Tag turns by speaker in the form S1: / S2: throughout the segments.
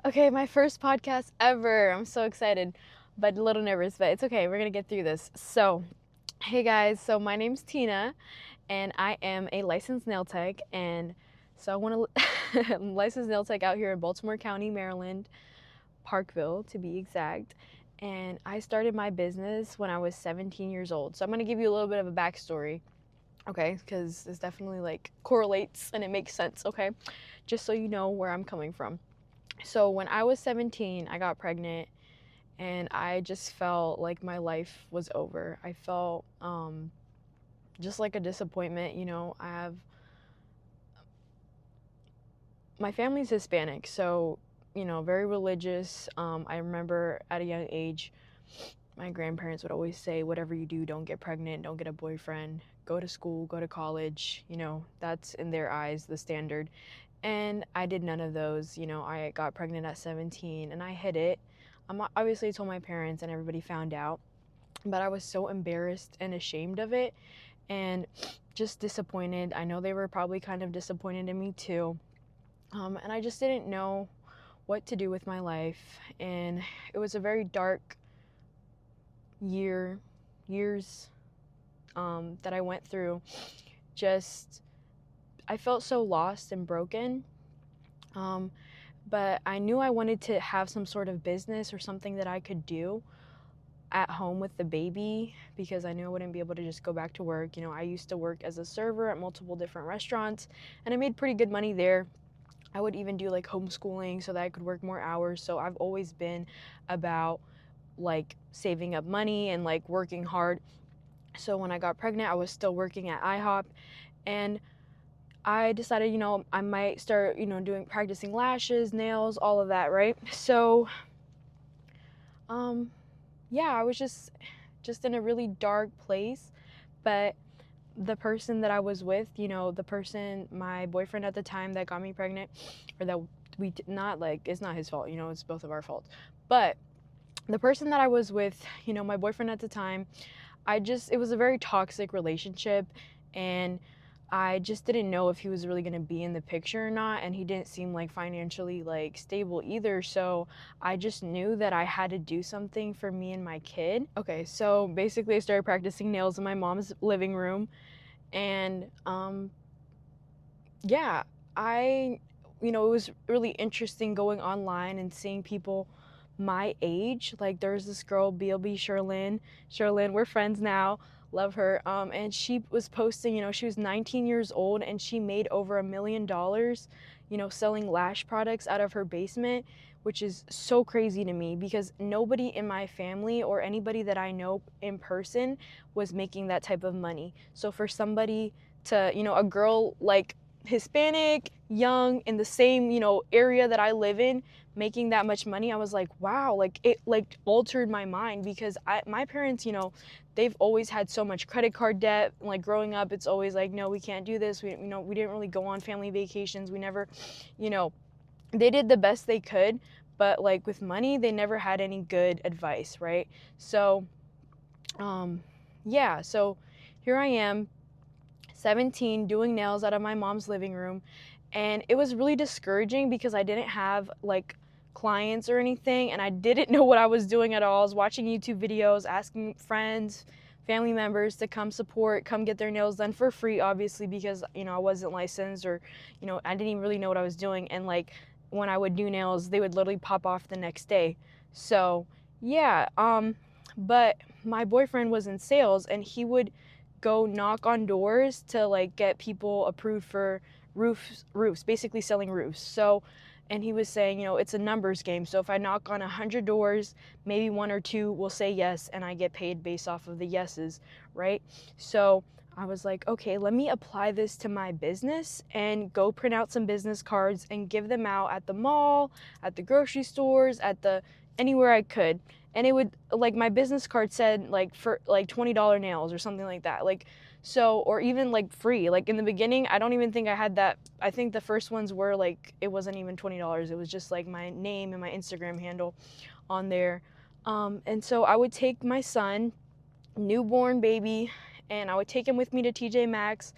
S1: Okay, my first podcast ever. I'm so excited, but a little nervous, but it's okay. We're gonna get through this. So, hey guys, so my name's Tina, and I am a licensed nail tech. And so I want to licensed nail tech out here in Baltimore County, Maryland, Parkville to be exact. And I started my business when I was 17 years old. So I'm gonna give you a little bit of a backstory, okay? Because this definitely like correlates and it makes sense, okay? Just so you know where I'm coming from. So when I was 17, I got pregnant and I just felt like my life was over. I felt just like a disappointment. I have my family's Hispanic, so very religious. I remember at a young age, my grandparents would always say, whatever you do, don't get pregnant, don't get a boyfriend, go to school, go to college. That's in their eyes the standard. And I did none of those. I got pregnant at 17 and I hid it. Obviously, I told my parents and everybody found out, but I was so embarrassed and ashamed of it and just disappointed. I know they were probably kind of disappointed in me too. And I just didn't know what to do with my life. And it was a very dark years that I went through. I felt so lost and broken. But I knew I wanted to have some sort of business or something that I could do at home with the baby because I knew I wouldn't be able to just go back to work. I used to work as a server at multiple different restaurants and I made pretty good money there. I would even do like homeschooling so that I could work more hours. So I've always been about like saving up money and like working hard. So when I got pregnant, I was still working at IHOP and I decided, I might start, practicing lashes, nails, all of that, right? So, yeah, I was just in a really dark place, but the person that I was with, my boyfriend at the time that got me pregnant, or that we did not like, it's not his fault, it's both of our faults. But the person that I was with, my boyfriend at the time, it was a very toxic relationship and I just didn't know if he was really going to be in the picture or not, and he didn't seem like financially like stable either. So I just knew that I had to do something for me and my kid. Okay, so basically I started practicing nails in my mom's living room and yeah, it was really interesting going online and seeing people my age. Like there's this girl, BLB Sherlyn, we're friends now, love her. And she was posting, she was 19 years old and she made over $1 million, selling lash products out of her basement, which is so crazy to me because nobody in my family or anybody that I know in person was making that type of money. So for somebody to, a girl like Hispanic, young, in the same, area that I live in, making that much money, I was like, wow, like it like altered my mind because my parents, they've always had so much credit card debt. Like growing up, it's always like, no, we can't do this. We didn't really go on family vacations. We never, you know, they did the best they could, but like with money, they never had any good advice, right? So, yeah, so here I am 17 doing nails out of my mom's living room, and it was really discouraging because I didn't have like clients or anything and I didn't know what I was doing at all. I was watching YouTube videos, asking friends, family members to come support, come get their nails done for free, obviously, because I wasn't licensed, or I didn't even really know what I was doing. And like when I would do nails, they would literally pop off the next day. So yeah, but my boyfriend was in sales and he would go knock on doors to like get people approved for roofs, basically selling roofs. So, and he was saying, it's a numbers game. So if I knock on 100 doors, maybe one or two will say yes, and I get paid based off of the yeses, right? So I was like, okay, let me apply this to my business and go print out some business cards and give them out at the mall, at the grocery stores, anywhere I could. And it would, like, my business card said like for like $20 nails or something like that. Like, so, or even like free. Like in the beginning, I don't even think I had that. I think the first ones were like, it wasn't even $20. It was just like my name and my Instagram handle on there. And so I would take my son, newborn baby, and I would take him with me to TJ Maxx,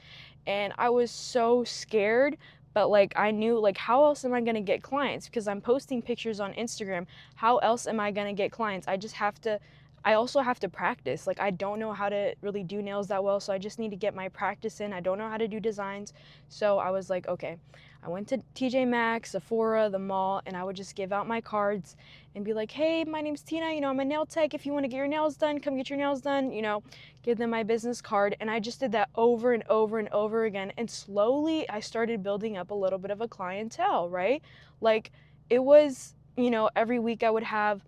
S1: and I was so scared, But like I knew, like, how else am I going to get clients? Because I'm posting pictures on Instagram. How else am I going to get clients? I also have to practice. Like, I don't know how to really do nails that well, so I just need to get my practice in. I don't know how to do designs. So I was like, okay. I went to TJ Maxx, Sephora, the mall, and I would just give out my cards and be like, hey, my name's Tina, I'm a nail tech. If you want to get your nails done, come get your nails done, give them my business card. And I just did that over and over and over again. And slowly I started building up a little bit of a clientele, right? Like, it was, every week I would have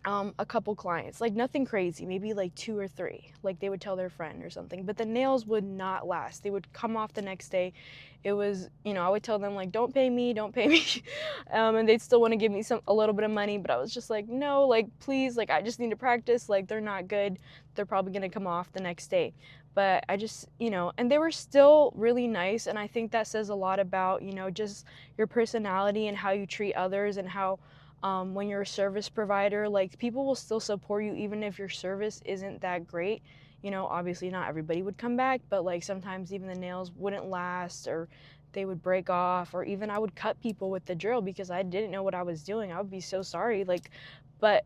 S1: a couple clients, like nothing crazy, maybe like 2 or 3, like they would tell their friend or something, but the nails would not last. They would come off the next day. It was, I would tell them like, don't pay me, and they'd still want to give me a little bit of money, but I was just like, no, like, please, like, I just need to practice. Like, they're not good. They're probably going to come off the next day. But I just, and they were still really nice, and I think that says a lot about, just your personality and how you treat others, and how when you're a service provider, like, people will still support you even if your service isn't that great. Obviously not everybody would come back, but like sometimes even the nails wouldn't last, or they would break off, or even I would cut people with the drill because I didn't know what I was doing. I would be so sorry, like, but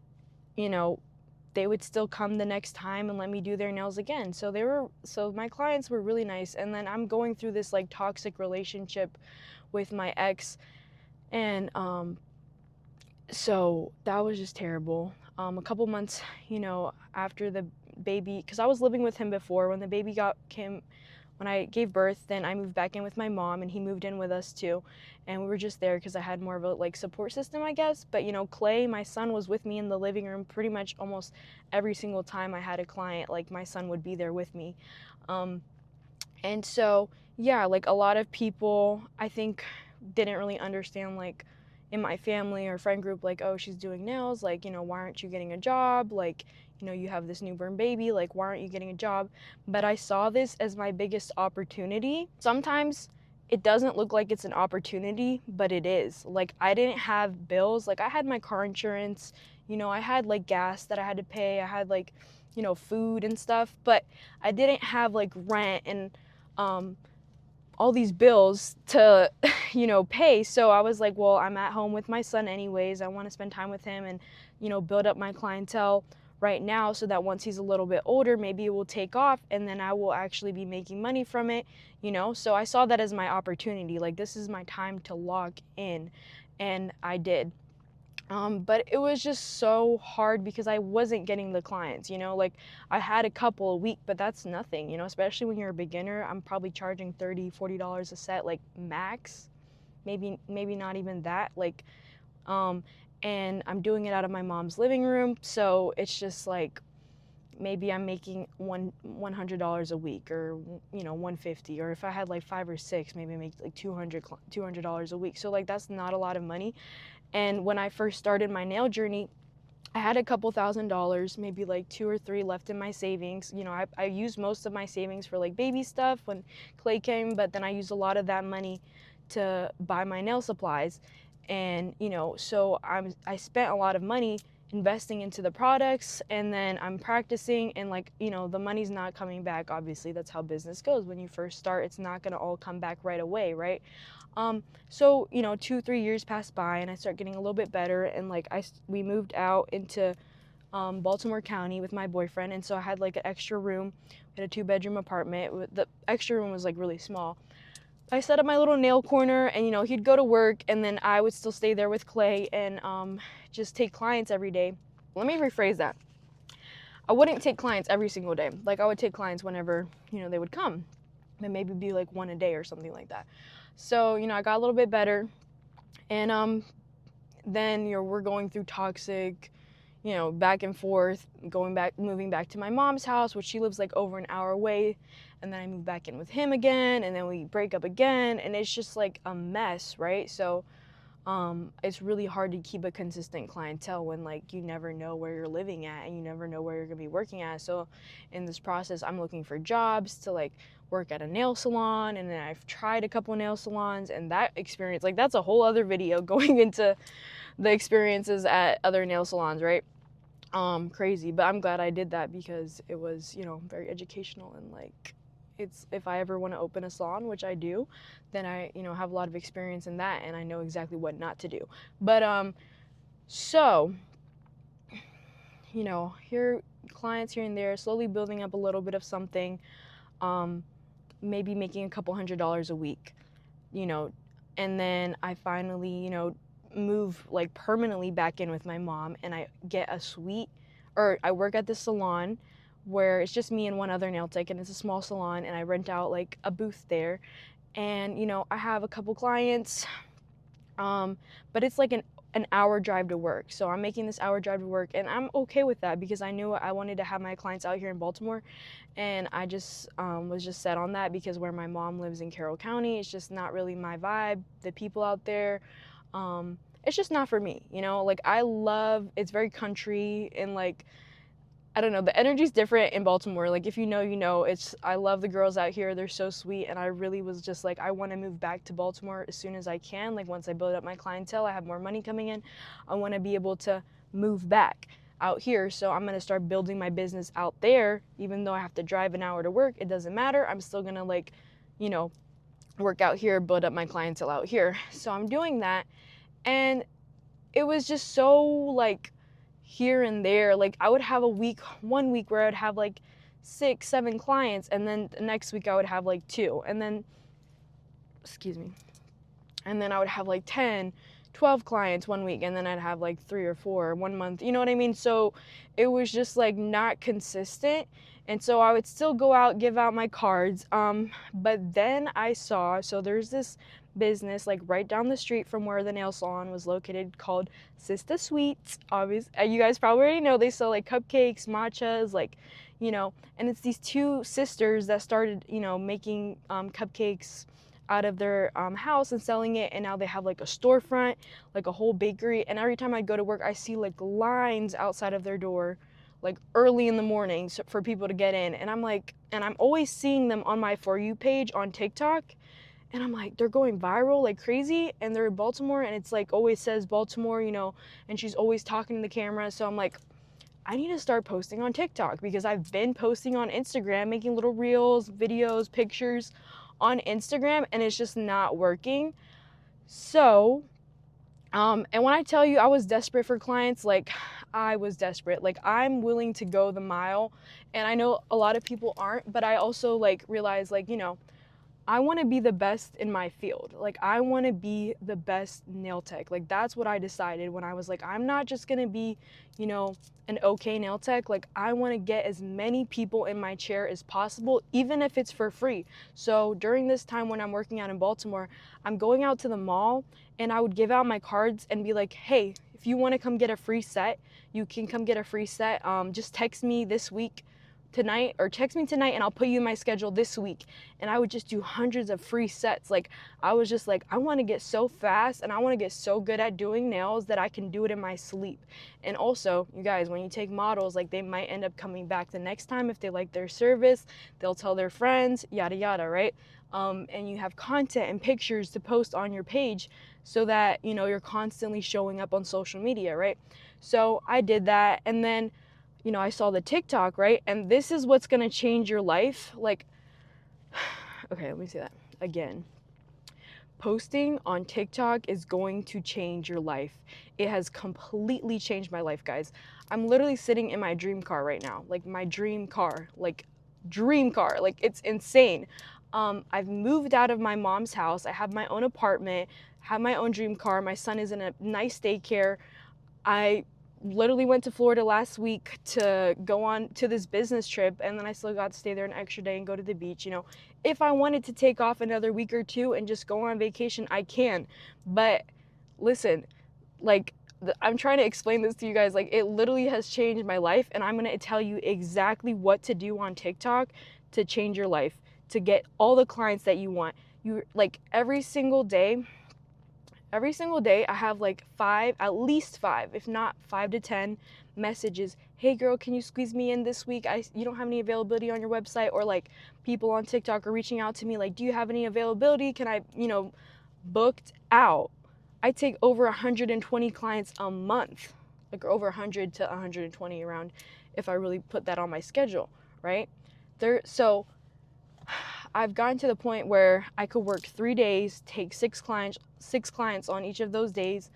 S1: they would still come the next time and let me do their nails again. So my clients were really nice. And then I'm going through this like toxic relationship with my ex, and so that was just terrible. A couple months, after the baby, because I was living with him before. When the baby came, when I gave birth, then I moved back in with my mom, and he moved in with us too. And we were just there because I had more of a like support system, I guess. But Clay, my son, was with me in the living room pretty much almost every single time I had a client. Like, my son would be there with me. And so, yeah, like, a lot of people, I think, didn't really understand, like, in my family or friend group, like, oh, she's doing nails, like, why aren't you getting a job? Like, you have this newborn baby, like, why aren't you getting a job? But I saw this as my biggest opportunity. Sometimes it doesn't look like it's an opportunity, but it is. Like, I didn't have bills. Like, I had my car insurance, I had like gas that I had to pay. I had like, food and stuff, but I didn't have like rent and all these bills to, pay. So I was like, well, I'm at home with my son anyways. I want to spend time with him and, build up my clientele right now, so that once he's a little bit older, maybe it will take off, and then I will actually be making money from it, So I saw that as my opportunity. Like, this is my time to lock in, and I did. But it was just so hard because I wasn't getting the clients, like, I had a couple a week, but that's nothing, especially when you're a beginner. I'm probably charging $30-$40 a set, like, max, maybe not even that, like, and I'm doing it out of my mom's living room. So it's just like, maybe I'm making $100 a week, or $150, or if I had like 5 or 6, maybe I make like $200 a week. So like, that's not a lot of money. And when I first started my nail journey, I had a couple $1,000s, maybe like 2 or 3 left in my savings. I used most of my savings for like baby stuff when Clay came, but then I used a lot of that money to buy my nail supplies. And so I spent a lot of money investing into the products, and then I'm practicing, and like, the money's not coming back. Obviously, that's how business goes. When you first start, it's not going to all come back right away, right? So 2-3 years passed by, and I start getting a little bit better, and like we moved out into Baltimore County with my boyfriend, and so I had like an extra room. We had a 2-bedroom apartment. The extra room was like really small. I set up my little nail corner, and he'd go to work, and then I would still stay there with Clay and just take clients every day. Let me rephrase that. I wouldn't take clients every single day. Like, I would take clients whenever they would come, and maybe be like 1 a day or something like that. So I got a little bit better, and then we're going through toxic, back and forth, moving back to my mom's house, which she lives like over an hour away, and then I move back in with him again, and then we break up again, and it's just like a mess, right? So it's really hard to keep a consistent clientele when, like, you never know where you're living at, and you never know where you're gonna be working at. So in this process, I'm looking for jobs to like work at a nail salon, and then I've tried a couple nail salons, and that experience, like, that's a whole other video going into the experiences at other nail salons, right? Crazy. But I'm glad I did that because it was, very educational, and like, it's if I ever want to open a salon, which I do, then I, you know, have a lot of experience in that and I know exactly what not to do. But so, you know, here clients here and there, slowly building up a little bit of something, maybe making a couple $100s a week, you know, and then I finally, you know, move like permanently back in with my mom and I get a suite, or I work at this salon where it's just me and one other nail tech and it's a small salon and I rent out like a booth there, and you know, I have a couple clients, but it's like an hour drive to work. So I'm making this hour drive to work and I'm okay with that because I knew I wanted to have my clients out here in Baltimore, and I just was just set on that because where my mom lives in Carroll County, it's just not really my vibe. The people out there, it's just not for me, you know? Like I love, it's very country and like, I don't know, the energy's different in Baltimore. Like if you know, you know, it's, I love the girls out here. They're so sweet. And I really was just like, I want to move back to Baltimore as soon as I can. Like once I build up my clientele, I have more money coming in, I want to be able to move back out here. So I'm going to start building my business out there. Even though I have to drive an hour to work, it doesn't matter. I'm still going to like, you know, work out here, build up my clientele out here. So I'm doing that. And it was just so like here and there. Like I would have one week where I would have like 6-7 clients, and then the next week I would have like 2, and then and then I would have like 10-12 clients one week, and then I'd have like 3 or 4 one month, you know what I mean? So it was just like not consistent, and so I would still go out, give out my cards, but then I saw, so there's this business like right down the street from where the nail salon was located called Sista Sweets. Obviously, you guys probably already know they sell like cupcakes, matchas, like, you know, and it's these 2 sisters that started, you know, making cupcakes out of their house and selling it, and now they have like a storefront, like a whole bakery, and every time I go to work I see like lines outside of their door like early in the morning for people to get in, and I'm like, and I'm always seeing them on my For You page on TikTok, and I'm like, they're going viral like crazy, and they're in Baltimore, and it's like always says Baltimore, you know, and she's always talking to the camera. So I'm like, I need to start posting on TikTok because I've been posting on Instagram, making little reels, videos, pictures on Instagram, and it's just not working. So, and when I tell you I was desperate for clients, like I was desperate. Like I'm willing to go the mile, and I know a lot of people aren't, but I also like realize like, you know, I want to be the best in my field. Like I want to be the best nail tech. Like that's what I decided when I was like, I'm not just going to be, you know, an okay nail tech. Like I want to get as many people in my chair as possible, even if it's for free. So during this time when I'm working out in Baltimore, I'm going out to the mall and I would give out my cards and be like, hey, if you want to come get a free set, you can come get a free set. Just text me this week tonight, or text me tonight and I'll put you in my schedule this week. And I would just do hundreds of free sets. Like I was just like, I want to get so fast and I want to get so good at doing nails that I can do it in my sleep. And also, you guys, when you take models, like they might end up coming back the next time if they like their service, they'll tell their friends, yada yada, right? And you have content and pictures to post on your page so that, you know, you're constantly showing up on social media, right? So I did that, and then, you know, I saw the TikTok, right? And this is what's going to change your life. Like, okay, let me say that again. Posting on TikTok is going to change your life. It has completely changed my life, guys. I'm literally sitting in my dream car right now. Like my dream car, like it's insane. I've moved out of my mom's house. I have my own apartment, have my own dream car. My son is in a nice daycare. I literally went to Florida last week to go on to this business trip, and then I still got to stay there an extra day and go to the beach. You know, if I wanted to take off another week or 2 and just go on vacation, I can. But listen, like I'm trying to explain this to you guys, like it literally has changed my life, and I'm going to tell you exactly what to do on TikTok to change your life, to get all the clients that you want. You like every single day I have like at least 5, if not 5 to 10 messages. Hey girl, can you squeeze me in this week? You don't have any availability on your website? Or like people on TikTok are reaching out to me like, do you have any availability? Can I, you know, booked out. I take over 120 clients a month, like over 100 to 120 around if I really put that on my schedule, right? So I've gotten to the point where I could work 3 days, take six clients on each of those days,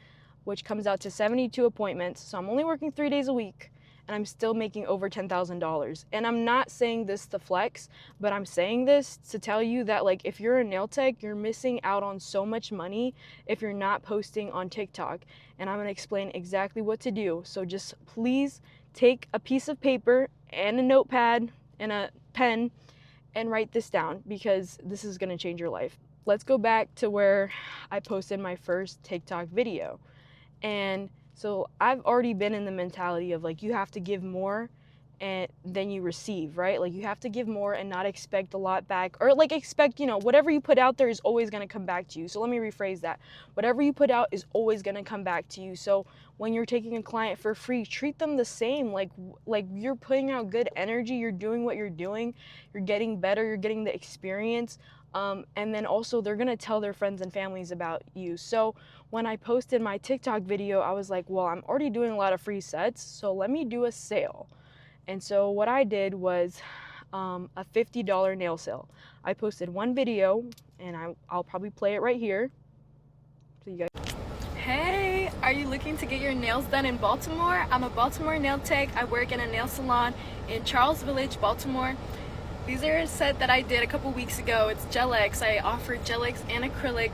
S1: which comes out to 72 appointments. So I'm only working 3 days a week and I'm still making over $10,000. And I'm not saying this to flex, but I'm saying this to tell you that, like, if you're a nail tech, you're missing out on so much money if you're not posting on TikTok. And I'm going to explain exactly what to do. So just please take a piece of paper and a notepad and a pen and write this down, because this is going to change your life. Let's go back to where I posted my first TikTok video. And so I've already been in the mentality of, like, you have to give more and then you receive, right? Like, you have to give more and not expect a lot back, or like expect, whatever you put out there is always going to come back to you. So let me rephrase that. Whatever you put out is always going to come back to you. So when you're taking a client for free, treat them the same. Like you're putting out good energy, you're doing what you're doing, you're getting better, you're getting the experience. And then also they're gonna tell their friends and families about you. So when I posted my TikTok video, I was like, well, I'm already doing a lot of free sets, so let me do a sale. And so what I did was a $50 nail sale. I posted one video, and I'll probably play it right here. So you guys.
S2: Hey, are you looking to get your nails done in Baltimore? I'm a Baltimore nail tech. I work in a nail salon in Charles Village, Baltimore. These are a set that I did a couple weeks ago. It's Gel X. I offer Gel X and acrylic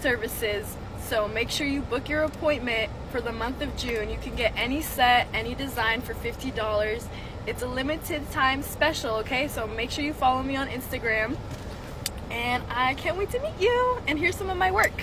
S2: services. So make sure you book your appointment for the month of June. You can get any set, any design for $50. It's a limited time special, okay? So make sure you follow me on Instagram. And I can't wait to meet you. And here's some of my work.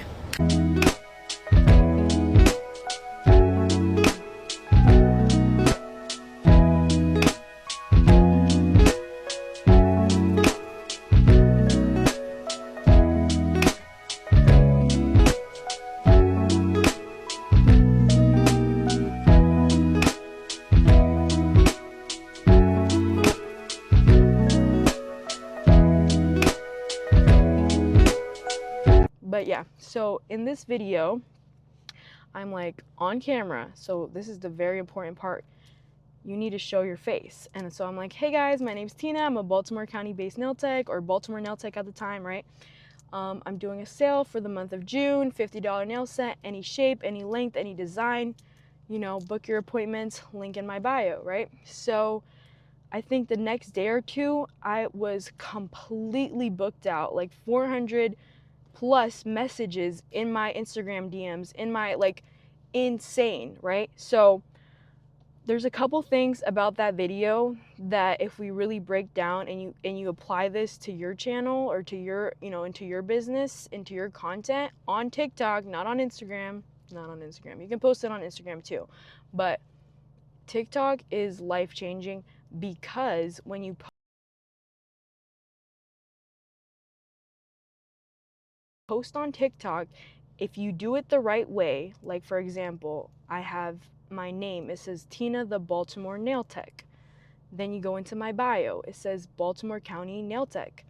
S1: But yeah, so in this video, I'm like on camera. So this is the very important part. You need to show your face. And so I'm like, hey guys, my name's Tina. I'm a Baltimore County based nail tech, or Baltimore nail tech at the time, right? I'm doing a sale for the month of June, $50 nail set, any shape, any length, any design, book your appointments, link in my bio, right? So I think the next day or two, I was completely booked out, like 400 plus messages in my Instagram DMs, in my, like, insane, right? So there's a couple things about that video that if we really break down and you apply this to your channel or to your, into your business, into your content on TikTok, not on Instagram. You can post it on Instagram too. But TikTok is life-changing, because when you post on TikTok, if you do it the right way, like for example, I have my name, it says Tina the Baltimore Nail Tech. Then you go into my bio, it says Baltimore County Nail Tech.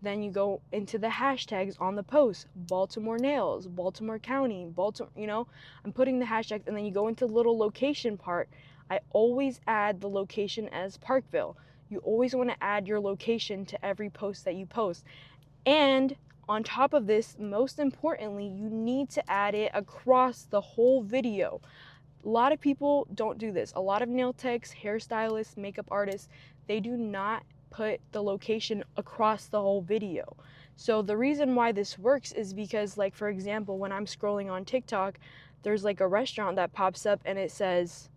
S1: Then you go into the hashtags on the post, Baltimore Nails, Baltimore County, Baltimore, I'm putting the hashtags, and then you go into the little location part. I always add the location as Parkville. You always want to add your location to every post that you post. And on top of this, most importantly, you need to add it across the whole video. A lot of people don't do this. A lot of nail techs, hairstylists, makeup artists, they do not put the location across the whole video. So the reason why this works is because, like, for example, when I'm scrolling on TikTok, there's like a restaurant that pops up and it says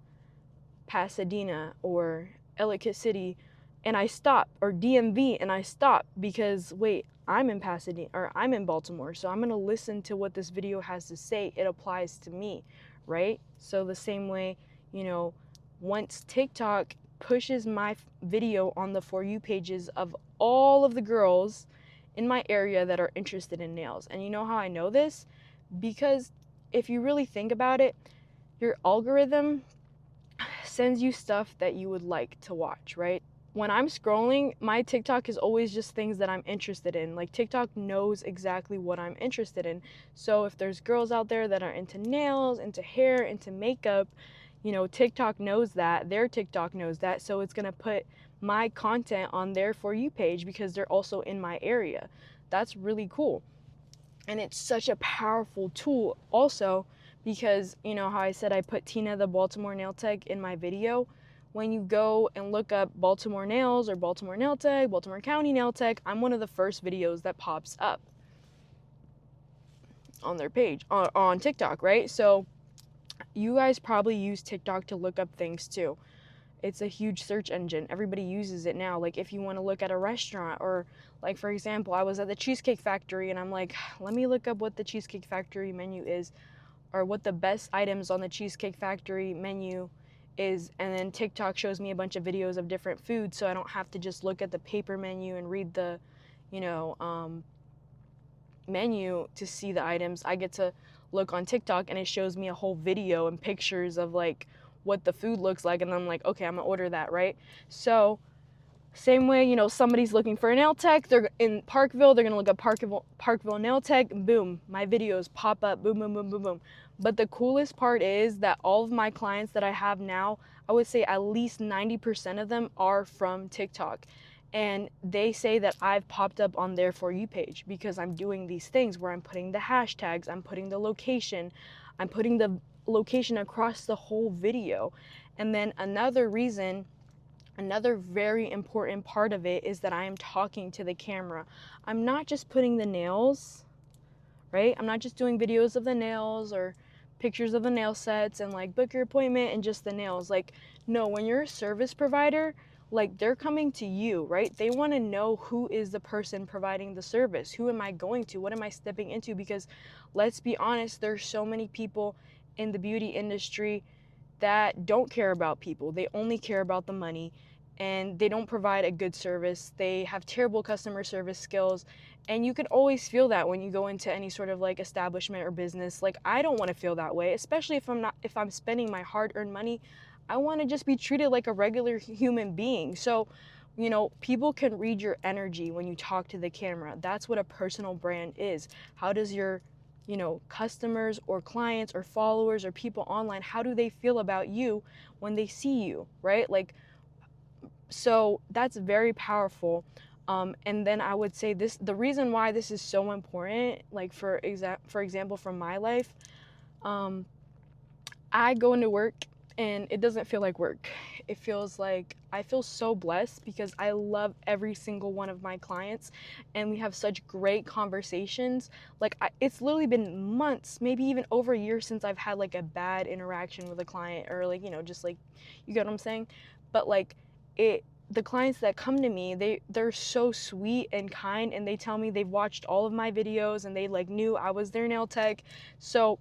S1: Pasadena or Ellicott City, and I stop, or DMV, and I stop because, wait, I'm in Pasadena, or I'm in Baltimore, so I'm gonna listen to what this video has to say. It applies to me, right? So the same way, once TikTok pushes my video on the For You pages of all of the girls in my area that are interested in nails. And you know how I know this? Because if you really think about it, your algorithm sends you stuff that you would like to watch, right? When I'm scrolling, my TikTok is always just things that I'm interested in. Like, TikTok knows exactly what I'm interested in. So if there's girls out there that are into nails, into hair, into makeup, TikTok knows that. Their TikTok knows that. So it's going to put my content on their For You page because they're also in my area. That's really cool. And it's such a powerful tool also because, you know, how I said I put Tina the Baltimore Nail Tech in my video. When you go and look up Baltimore Nails or Baltimore Nail Tech, Baltimore County Nail Tech, I'm one of the first videos that pops up on their page on TikTok, right? So you guys probably use TikTok to look up things too. It's a huge search engine. Everybody uses it now. Like if you want to look at a restaurant, or like for example, I was at the Cheesecake Factory and I'm like, let me look up what the Cheesecake Factory menu is, or what the best items on the Cheesecake Factory menu is, and then TikTok shows me a bunch of videos of different foods, so I don't have to just look at the paper menu and read the, you know, menu to see the items. I get to look on TikTok and it shows me a whole video and pictures of like what the food looks like, and I'm like, okay, I'm gonna order that, right? So same way, you know, somebody's looking for a nail tech, they're in Parkville, they're gonna look up Parkville nail tech, boom, my videos pop up, boom, boom, boom, boom, boom. But the coolest part is that all of my clients that I have now, I would say at least 90% of them are from TikTok. And they say that I've popped up on their For You page because I'm doing these things where I'm putting the hashtags, I'm putting the location, I'm putting the location across the whole video. And then another reason, another very important part of it is that I am talking to the camera. I'm not just putting the nails, right? I'm not just doing videos of the nails or pictures of the nail sets and like book your appointment and just the nails. Like, no, when you're a service provider, like they're coming to you, right? They want to know who is the person providing the service. Who am I going to? What am I stepping into? Because let's be honest, there's so many people in the beauty industry that don't care about people. They only care about the money, and they don't provide a good service. They have terrible customer service skills, and you can always feel that when you go into any sort of like establishment or business. Like I don't want to feel that way, especially if I'm spending my hard-earned money. I want to just be treated like a regular human being. So, you know, people can read your energy when you talk to the camera. That's what a personal brand is. How does your, you know, customers or clients or followers or people online, how do they feel about you when they see you, right? Like, so that's very powerful. And then I would say this, the reason why this is so important, like for example, from my life, um, I go into work and it doesn't feel like work. It feels like I feel so blessed because I love every single one of my clients and we have such great conversations. Like it's literally been months, maybe even over a year since I've had like a bad interaction with a client, or like, you know, just like, you get what I'm saying? But like the clients that come to me, they're so sweet and kind, and they tell me they've watched all of my videos and they like knew I was their nail tech. So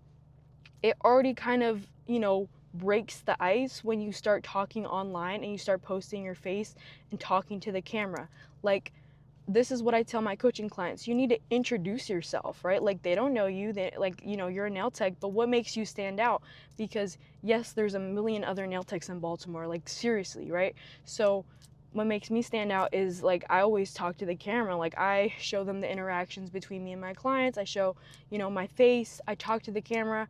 S1: it already kind of, you know, breaks the ice when you start talking online and you start posting your face and talking to the camera. Like, this is what I tell my coaching clients. You need to introduce yourself, right? Like they don't know you, they like, you know, you're a nail tech, but what makes you stand out? Because yes, there's a million other nail techs in Baltimore, like seriously, right? So what makes me stand out is like I always talk to the camera. Like I show them the interactions between me and my clients. I show, you know, my face. I talk to the camera.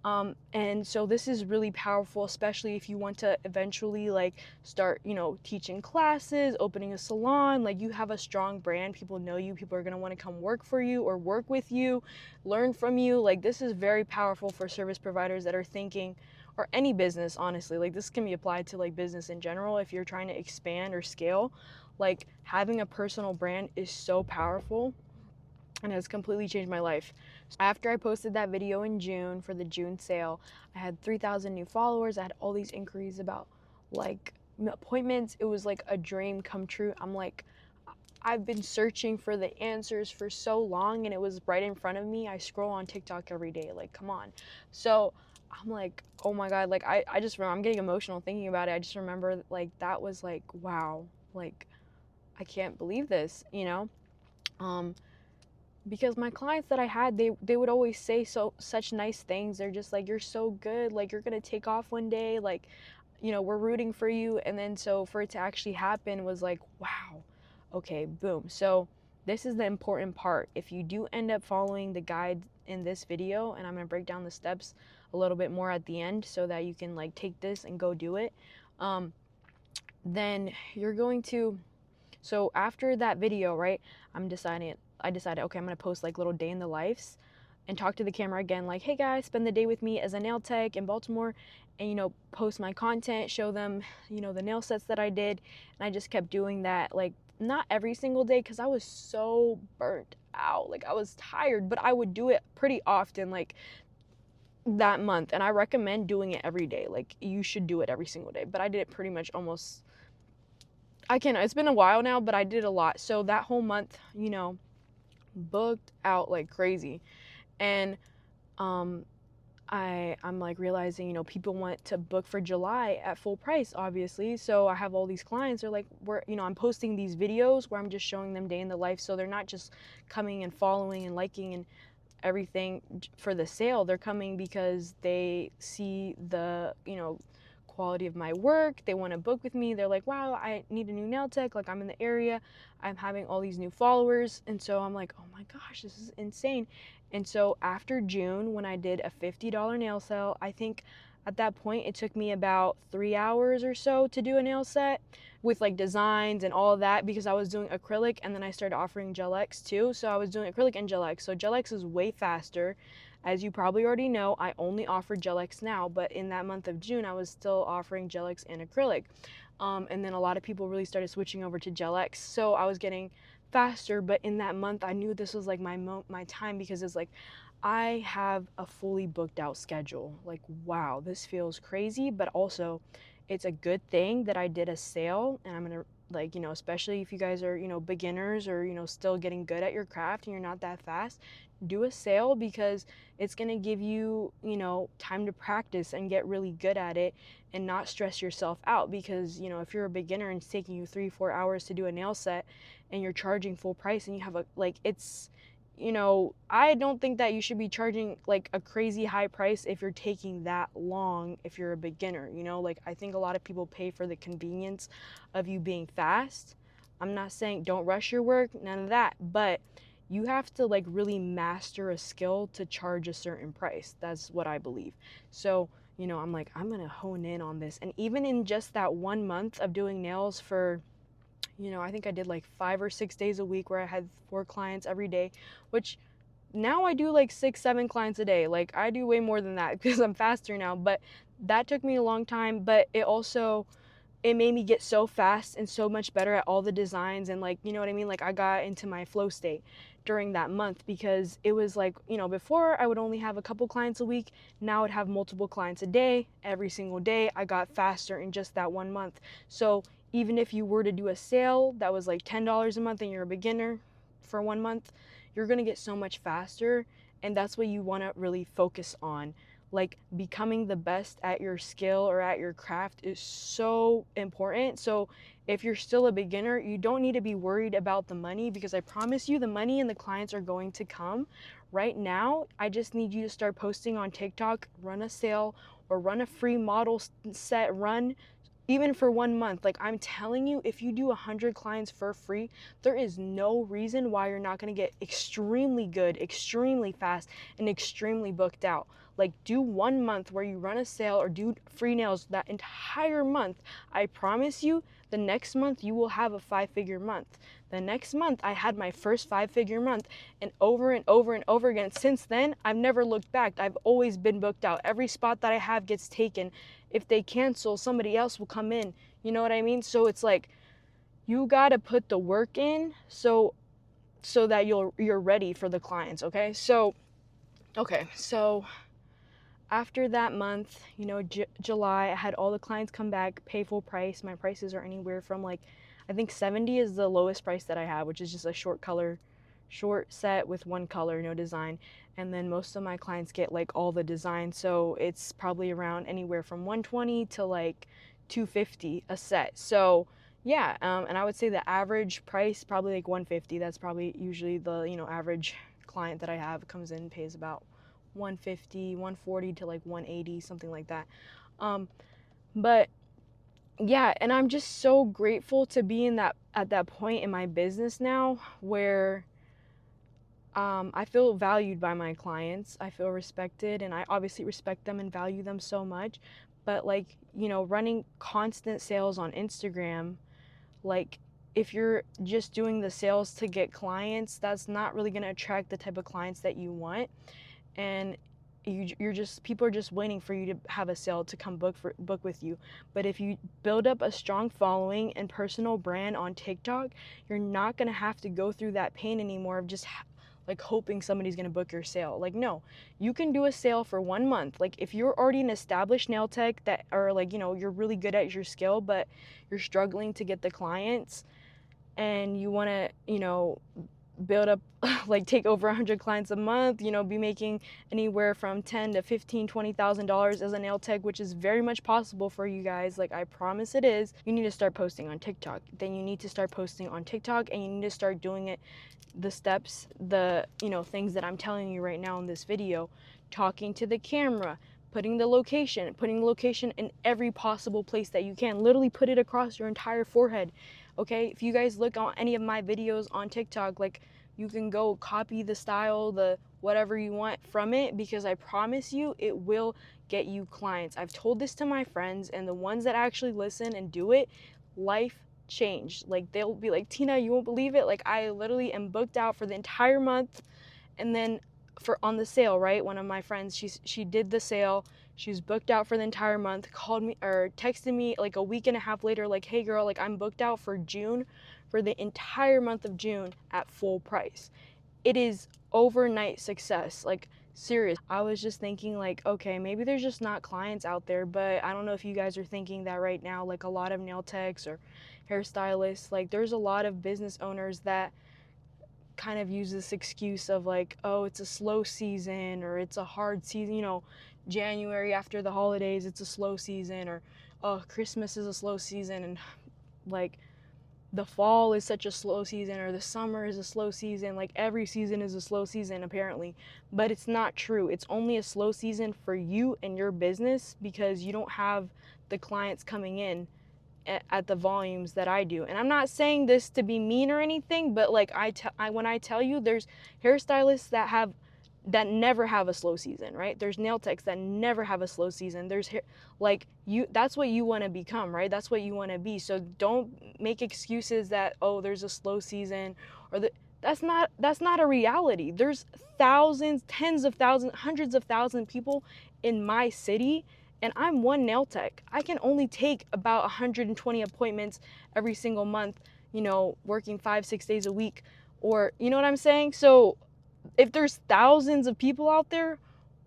S1: And so this is really powerful, especially if you want to eventually like start, you know, teaching classes, opening a salon. Like you have a strong brand, people know you, people are going to want to come work for you or work with you, learn from you. Like this is very powerful for service providers that are thinking, or any business, honestly. Like this can be applied to like business in general. If you're trying to expand or scale, like having a personal brand is so powerful and has completely changed my life. After I posted that video in June for the June sale, I had 3,000 new followers. I had all these inquiries about like appointments. It was like a dream come true. I'm like, I've been searching for the answers for so long and it was right in front of me. I scroll on TikTok every day, like, come on. So I'm like, oh my God, like I just remember, I'm getting emotional thinking about it. I just remember like that was like, wow, like I can't believe this, you know? Because my clients that I had, they would always say such nice things. They're just like, you're so good, like you're gonna take off one day, like, you know, we're rooting for you. And then so for it to actually happen was like, wow, okay, boom. So this is the important part. If you do end up following the guide in this video, and I'm gonna break down the steps a little bit more at the end so that you can like take this and go do it. then you're going to, so after that video, right, I decided, okay, I'm gonna post like little day in the lives and talk to the camera again, like, hey guys, spend the day with me as a nail tech in Baltimore, and post my content, show them, the nail sets that I did. And I just kept doing that, like, not every single day because I was so burnt out, like I was tired, but I would do it pretty often, like that month. And I recommend doing it every day, like you should do it every single day, but I did it pretty much almost, I can't, it's been a while now, but I did a lot. So that whole month, booked out like crazy. And um I'm like realizing, people want to book for July at full price, obviously. So I have all these clients, they're like, I'm posting these videos where I'm just showing them day in the life. So they're not just coming and following and liking and everything for the sale. They're coming because they see the, quality of my work. They want to book with me. They're like, wow, I need a new nail tech. Like, I'm in the area. I'm having all these new followers. And so I'm like, oh my gosh, this is insane. And so after June, when I did a $50 nail sale, I think at that point it took me about 3 hours or so to do a nail set with like designs and all of that, because I was doing acrylic and then I started offering Gel X too. So I was doing acrylic and Gel X. So Gel X is way faster. As you probably already know, I only offer Gel X now, but in that month of June, I was still offering Gel X and acrylic. And then a lot of people really started switching over to Gel X. So I was getting faster, but in that month, I knew this was like my time, because it's like I have a fully booked out schedule. Like, wow, this feels crazy, but also it's a good thing that I did a sale. And I'm gonna, like, especially if you guys are, beginners or, still getting good at your craft and you're not that fast, do a sale, because it's going to give you, time to practice and get really good at it and not stress yourself out. Because, if you're a beginner and it's taking you 3-4 hours to do a nail set and you're charging full price and you have I don't think that you should be charging like a crazy high price if you're taking that long, if you're a beginner, like I think a lot of people pay for the convenience of you being fast. I'm not saying don't rush your work, none of that, but you have to like really master a skill to charge a certain price. That's what I believe. So, I'm like, I'm gonna hone in on this. And even in just that 1 month of doing nails for, I think I did like 5 or 6 days a week where I had 4 clients every day, which now I do like 6, 7 clients a day. Like, I do way more than that because I'm faster now, but that took me a long time. But it made me get so fast and so much better at all the designs, and like, you know what I mean? Like, I got into my flow state during that month, because it was like, before I would only have a couple clients a week. Now I'd have multiple clients a day, every single day. I got faster in just that 1 month. So even if you were to do a sale that was like $10 a month and you're a beginner for 1 month, you're going to get so much faster. And that's what you want to really focus on. Like, becoming the best at your skill or at your craft is so important. So if you're still a beginner, you don't need to be worried about the money, because I promise you the money and the clients are going to come. Right now, I just need you to start posting on TikTok, run a sale or run a free model set run, even for 1 month. Like, I'm telling you, if you do 100 clients for free, there is no reason why you're not going to get extremely good, extremely fast, and extremely booked out. Like, do 1 month where you run a sale or do free nails that entire month. I promise you, the next month you will have a 5-figure month. The next month I had my first 5-figure month, and over and over and over again since then, I've never looked back. I've always been booked out. Every spot that I have gets taken. If they cancel, somebody else will come in. You know what I mean? So it's like, you got to put the work in so that you're ready for the clients, okay? So after that month, July, I had all the clients come back, pay full price. My prices are anywhere from like, I think 70 is the lowest price that I have, which is just a short set with one color, no design. And then most of my clients get like all the design. So it's probably around anywhere from 120 to like 250 a set. So yeah, and I would say the average price probably like 150. That's probably usually the, average client that I have comes in, pays about 150, 140 to like 180, something like that. But yeah, and I'm just so grateful to be at that point in my business now where I feel valued by my clients. I feel respected, and I obviously respect them and value them so much. But like, running constant sales on Instagram, like if you're just doing the sales to get clients, that's not really going to attract the type of clients that you want. And you're just, people are just waiting for you to have a sale to come book with you. But if you build up a strong following and personal brand on TikTok, you're not going to have to go through that pain anymore of just like hoping somebody's going to book your sale. Like, no, you can do a sale for 1 month. Like if you're already an established nail tech that, or like, you're really good at your skill but you're struggling to get the clients, and you want to, build up, like take over 100 clients a month, be making anywhere from 10 to 15, $20,000 as a nail tech, which is very much possible for you guys. Like I promise it is. You need to start posting on TikTok. Then you need to start posting on TikTok, and you need to start doing it, the steps, the, things that I'm telling you right now in this video, talking to the camera, putting the location in every possible place that you can. Literally put it across your entire forehead. Okay, if you guys look on any of my videos on TikTok, like you can go copy the style, the whatever you want from it, because I promise you it will get you clients. I've told this to my friends, and the ones that actually listen and do it, life changed. Like they'll be like, Tina, you won't believe it. Like I literally am booked out for the entire month, and then for on the sale, right? One of my friends, she did the sale. She was booked out for the entire month, called me or texted me like a week and a half later, like, hey girl, like I'm booked out for June, for the entire month of June at full price. It is overnight success, like serious. I was just thinking like, okay, maybe there's just not clients out there, but I don't know if you guys are thinking that right now. Like a lot of nail techs or hairstylists, like there's a lot of business owners that kind of use this excuse of like, oh, it's a slow season, or it's a hard season, January after the holidays, it's a slow season, or oh, Christmas is a slow season, and like the fall is such a slow season, or the summer is a slow season. Like every season is a slow season apparently, but it's not true. It's only a slow season for you and your business because you don't have the clients coming in at the volumes that I do. And I'm not saying this to be mean or anything, but like when I tell you, there's hairstylists that never have a slow season, right? There's nail techs that never have a slow season. There's like you, that's what you want to become, right? That's what you want to be. So don't make excuses that, oh, there's a slow season, or that's not a reality. There's thousands, tens of thousands, hundreds of thousands of people in my city, and I'm one nail tech. I can only take about 120 appointments every single month, working 5-6 days a week, or you know what I'm saying? So if there's thousands of people out there,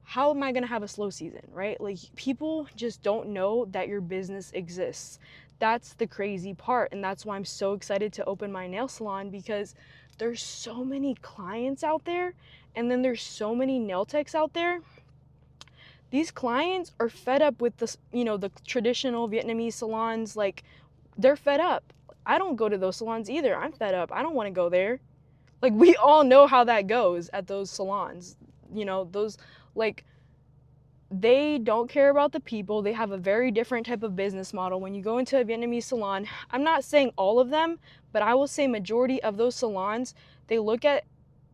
S1: how am I going to have a slow season, right? Like people just don't know that your business exists. That's the crazy part. And that's why I'm so excited to open my nail salon, because there's so many clients out there, and then there's so many nail techs out there. These clients are fed up with the traditional Vietnamese salons. Like they're fed up. I don't go to those salons either. I'm fed up. I don't want to go there. Like we all know how that goes at those salons. Those, like, they don't care about the people. They have a very different type of business model. When you go into a Vietnamese salon, I'm not saying all of them, but I will say majority of those salons, they look at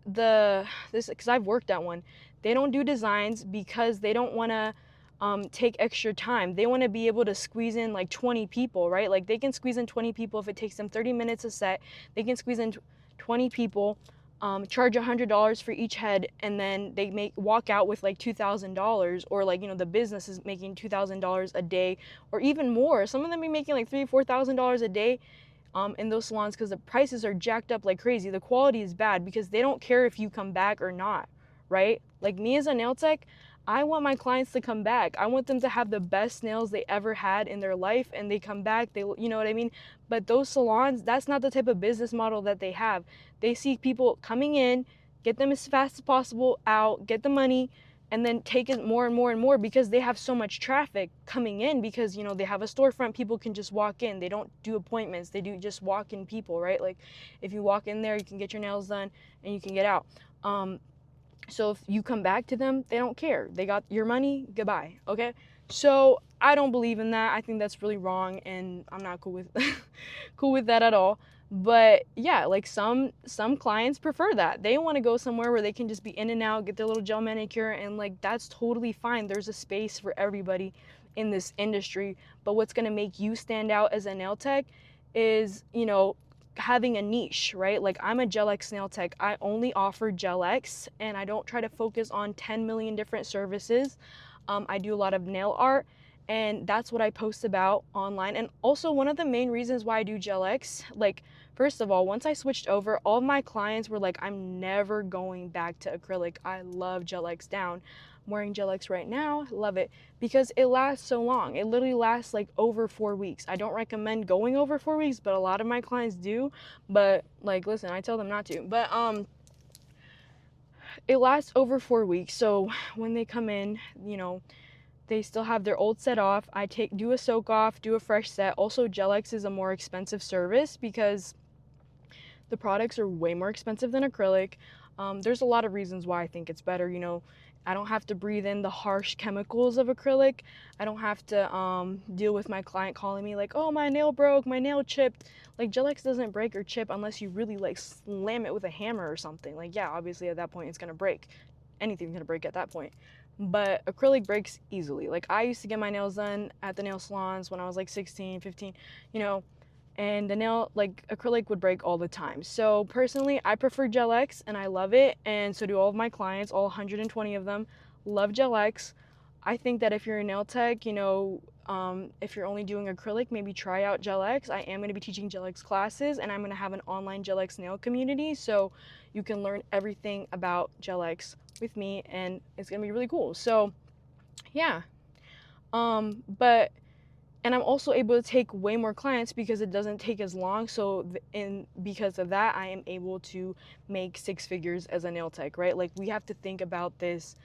S1: this, because I've worked at one. They don't do designs because they don't want to take extra time. They want to be able to squeeze in like 20 people, right? Like they can squeeze in 20 people. If it takes them 30 minutes a set, they can squeeze in 20 people, charge $100 for each head, and then they walk out with like $2,000, or like, the business is making $2,000 a day, or even more. Some of them be making like $3,000-$4,000 a day in those salons, because the prices are jacked up like crazy. The quality is bad because they don't care if you come back or not, right? Like me as a nail tech, I want my clients to come back. I want them to have the best nails they ever had in their life, and they come back, you know what I mean? But those salons, that's not the type of business model that they have. They see people coming in, get them as fast as possible out, get the money, and then take it more and more and more, because they have so much traffic coming in, because they have a storefront. People can just walk in. They don't do appointments. They do just walk-in people, right? Like if you walk in there, you can get your nails done and you can get out. So if you come back to them, they don't care. They got your money, goodbye, okay? So I don't believe in that. I think that's really wrong, and I'm not cool with cool with that at all. But yeah, like some clients prefer that. They want to go somewhere where they can just be in and out, get their little gel manicure, and like that's totally fine. There's a space for everybody in this industry. But what's going to make you stand out as a nail tech is, having a niche, right? Like I'm a Gel X nail tech. I only offer Gel X and I don't try to focus on 10 million different services. I do a lot of nail art, and that's what I post about online. And also, one of the main reasons why I do Gel X, like, first of all, once I switched over, all of my clients were like, I'm never going back to acrylic. I love Gel X down. I'm wearing Gel X right now, love it, because it lasts so long. It literally lasts like over 4 weeks. I don't recommend going over 4 weeks, but a lot of my clients do. But like, listen, I tell them not to. But it lasts over 4 weeks. So when they come in, they still have their old set off. I do a soak off, do a fresh set. Also, Gel X is a more expensive service because the products are way more expensive than acrylic. There's a lot of reasons why I think it's better. I don't have to breathe in the harsh chemicals of acrylic. I don't have to deal with my client calling me like, oh, my nail broke, my nail chipped. Like, Gel X doesn't break or chip unless you really like slam it with a hammer or something. Like, yeah, obviously at that point it's gonna break. Anything's gonna break at that point. But acrylic breaks easily. Like, I used to get my nails done at the nail salons when I was like 16, 15, and the nail, like, acrylic would break all the time. So personally, I prefer Gel X and I love it, and so do all of my clients. All 120 of them love Gel X. I think that if you're a nail tech, if you're only doing acrylic, maybe try out Gel X. I am going to be teaching Gel X classes, and I'm going to have an online Gel X nail community, so you can learn everything about Gel X with me, and it's going to be really cool. So yeah, but and I'm also able to take way more clients because it doesn't take as long. So because of that, I am able to make 6 figures as a nail tech, right? Like, we have to think about this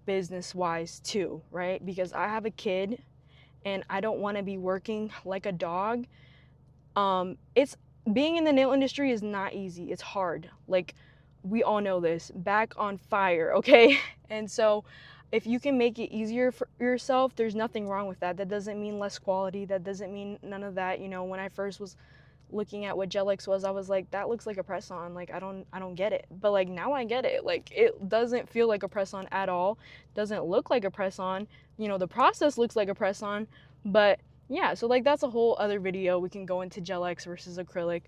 S1: business wise too, right? Because I have a kid and I don't want to be working like a dog. It's being in the nail industry is not easy. It's hard. Like, we all know this. Back on fire, okay? And so if you can make it easier for yourself, there's nothing wrong with that. That doesn't mean less quality. That doesn't mean none of that. When I first was looking at what Gel X was, I was like, that looks like a press-on. Like, I don't get it. But like, now I get it. Like, it doesn't feel like a press-on at all. Doesn't look like a press-on. The process looks like a press-on, but yeah, so like that's a whole other video. We can go into Gel X versus acrylic.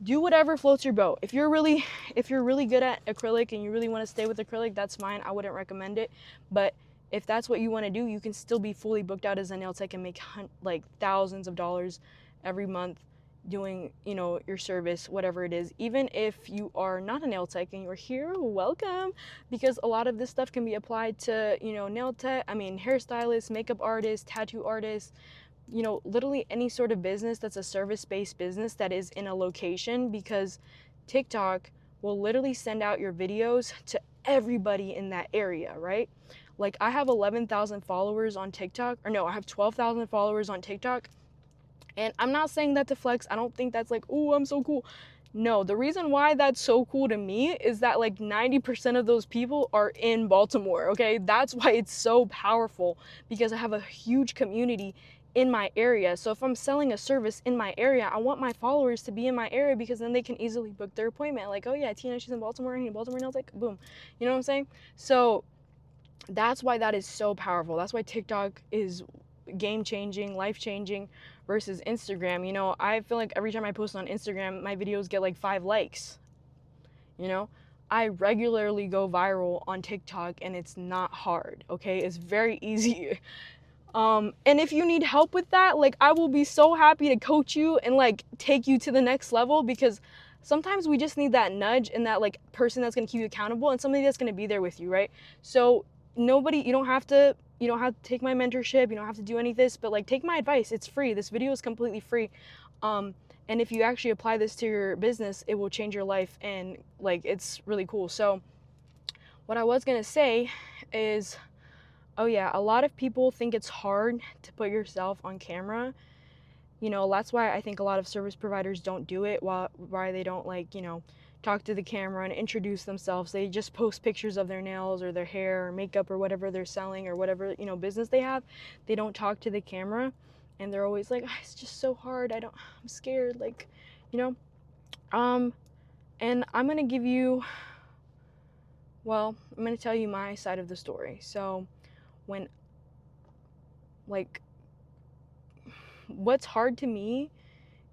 S1: Do whatever floats your boat. If you're really good at acrylic and you really want to stay with acrylic, that's fine. I wouldn't recommend it. But if that's what you want to do, you can still be fully booked out as a nail tech and make like thousands of dollars every month doing, your service, whatever it is. Even if you are not a nail tech and you're here, welcome, because a lot of this stuff can be applied to, nail tech, hairstylists, makeup artists, tattoo artists, literally any sort of business that's a service-based business that is in a location, because TikTok will literally send out your videos to everybody in that area, right? Like, I have 11,000 followers on TikTok, or no, I have 12,000 followers on TikTok. And I'm not saying that to flex. I don't think that's like, oh, I'm so cool. No, the reason why that's so cool to me is that like 90% of those people are in Baltimore, okay? That's why it's so powerful, because I have a huge community in my area. So if I'm selling a service in my area, I want my followers to be in my area, because then they can easily book their appointment. Like, oh yeah, Tina, she's in Baltimore, I need a Baltimore nail tech, boom. You know what I'm saying? So that's why that is so powerful. That's why TikTok is game-changing, life-changing versus Instagram. I feel like every time I post on Instagram, my videos get like 5 likes. I regularly go viral on TikTok, and it's not hard, okay? It's very easy. And if you need help with that, like, I will be so happy to coach you and like take you to the next level, because sometimes we just need that nudge and that like person that's going to keep you accountable and somebody that's going to be there with you, right? So you don't have to take my mentorship, you don't have to do any of this, but like, take my advice. It's free. This video is completely free. And if you actually apply this to your business, it will change your life, and like, it's really cool. So what I was going to say is, oh yeah, a lot of people think it's hard to put yourself on camera. That's why I think a lot of service providers don't do it, why they don't like, talk to the camera and introduce themselves. They just post pictures of their nails or their hair or makeup or whatever they're selling or whatever, business they have. They don't talk to the camera, and they're always like, "Ah, it's just so hard. I'm scared." Like, Um, and I'm gonna give you, well, I'm gonna tell you my side of the story. So, when, like, what's hard to me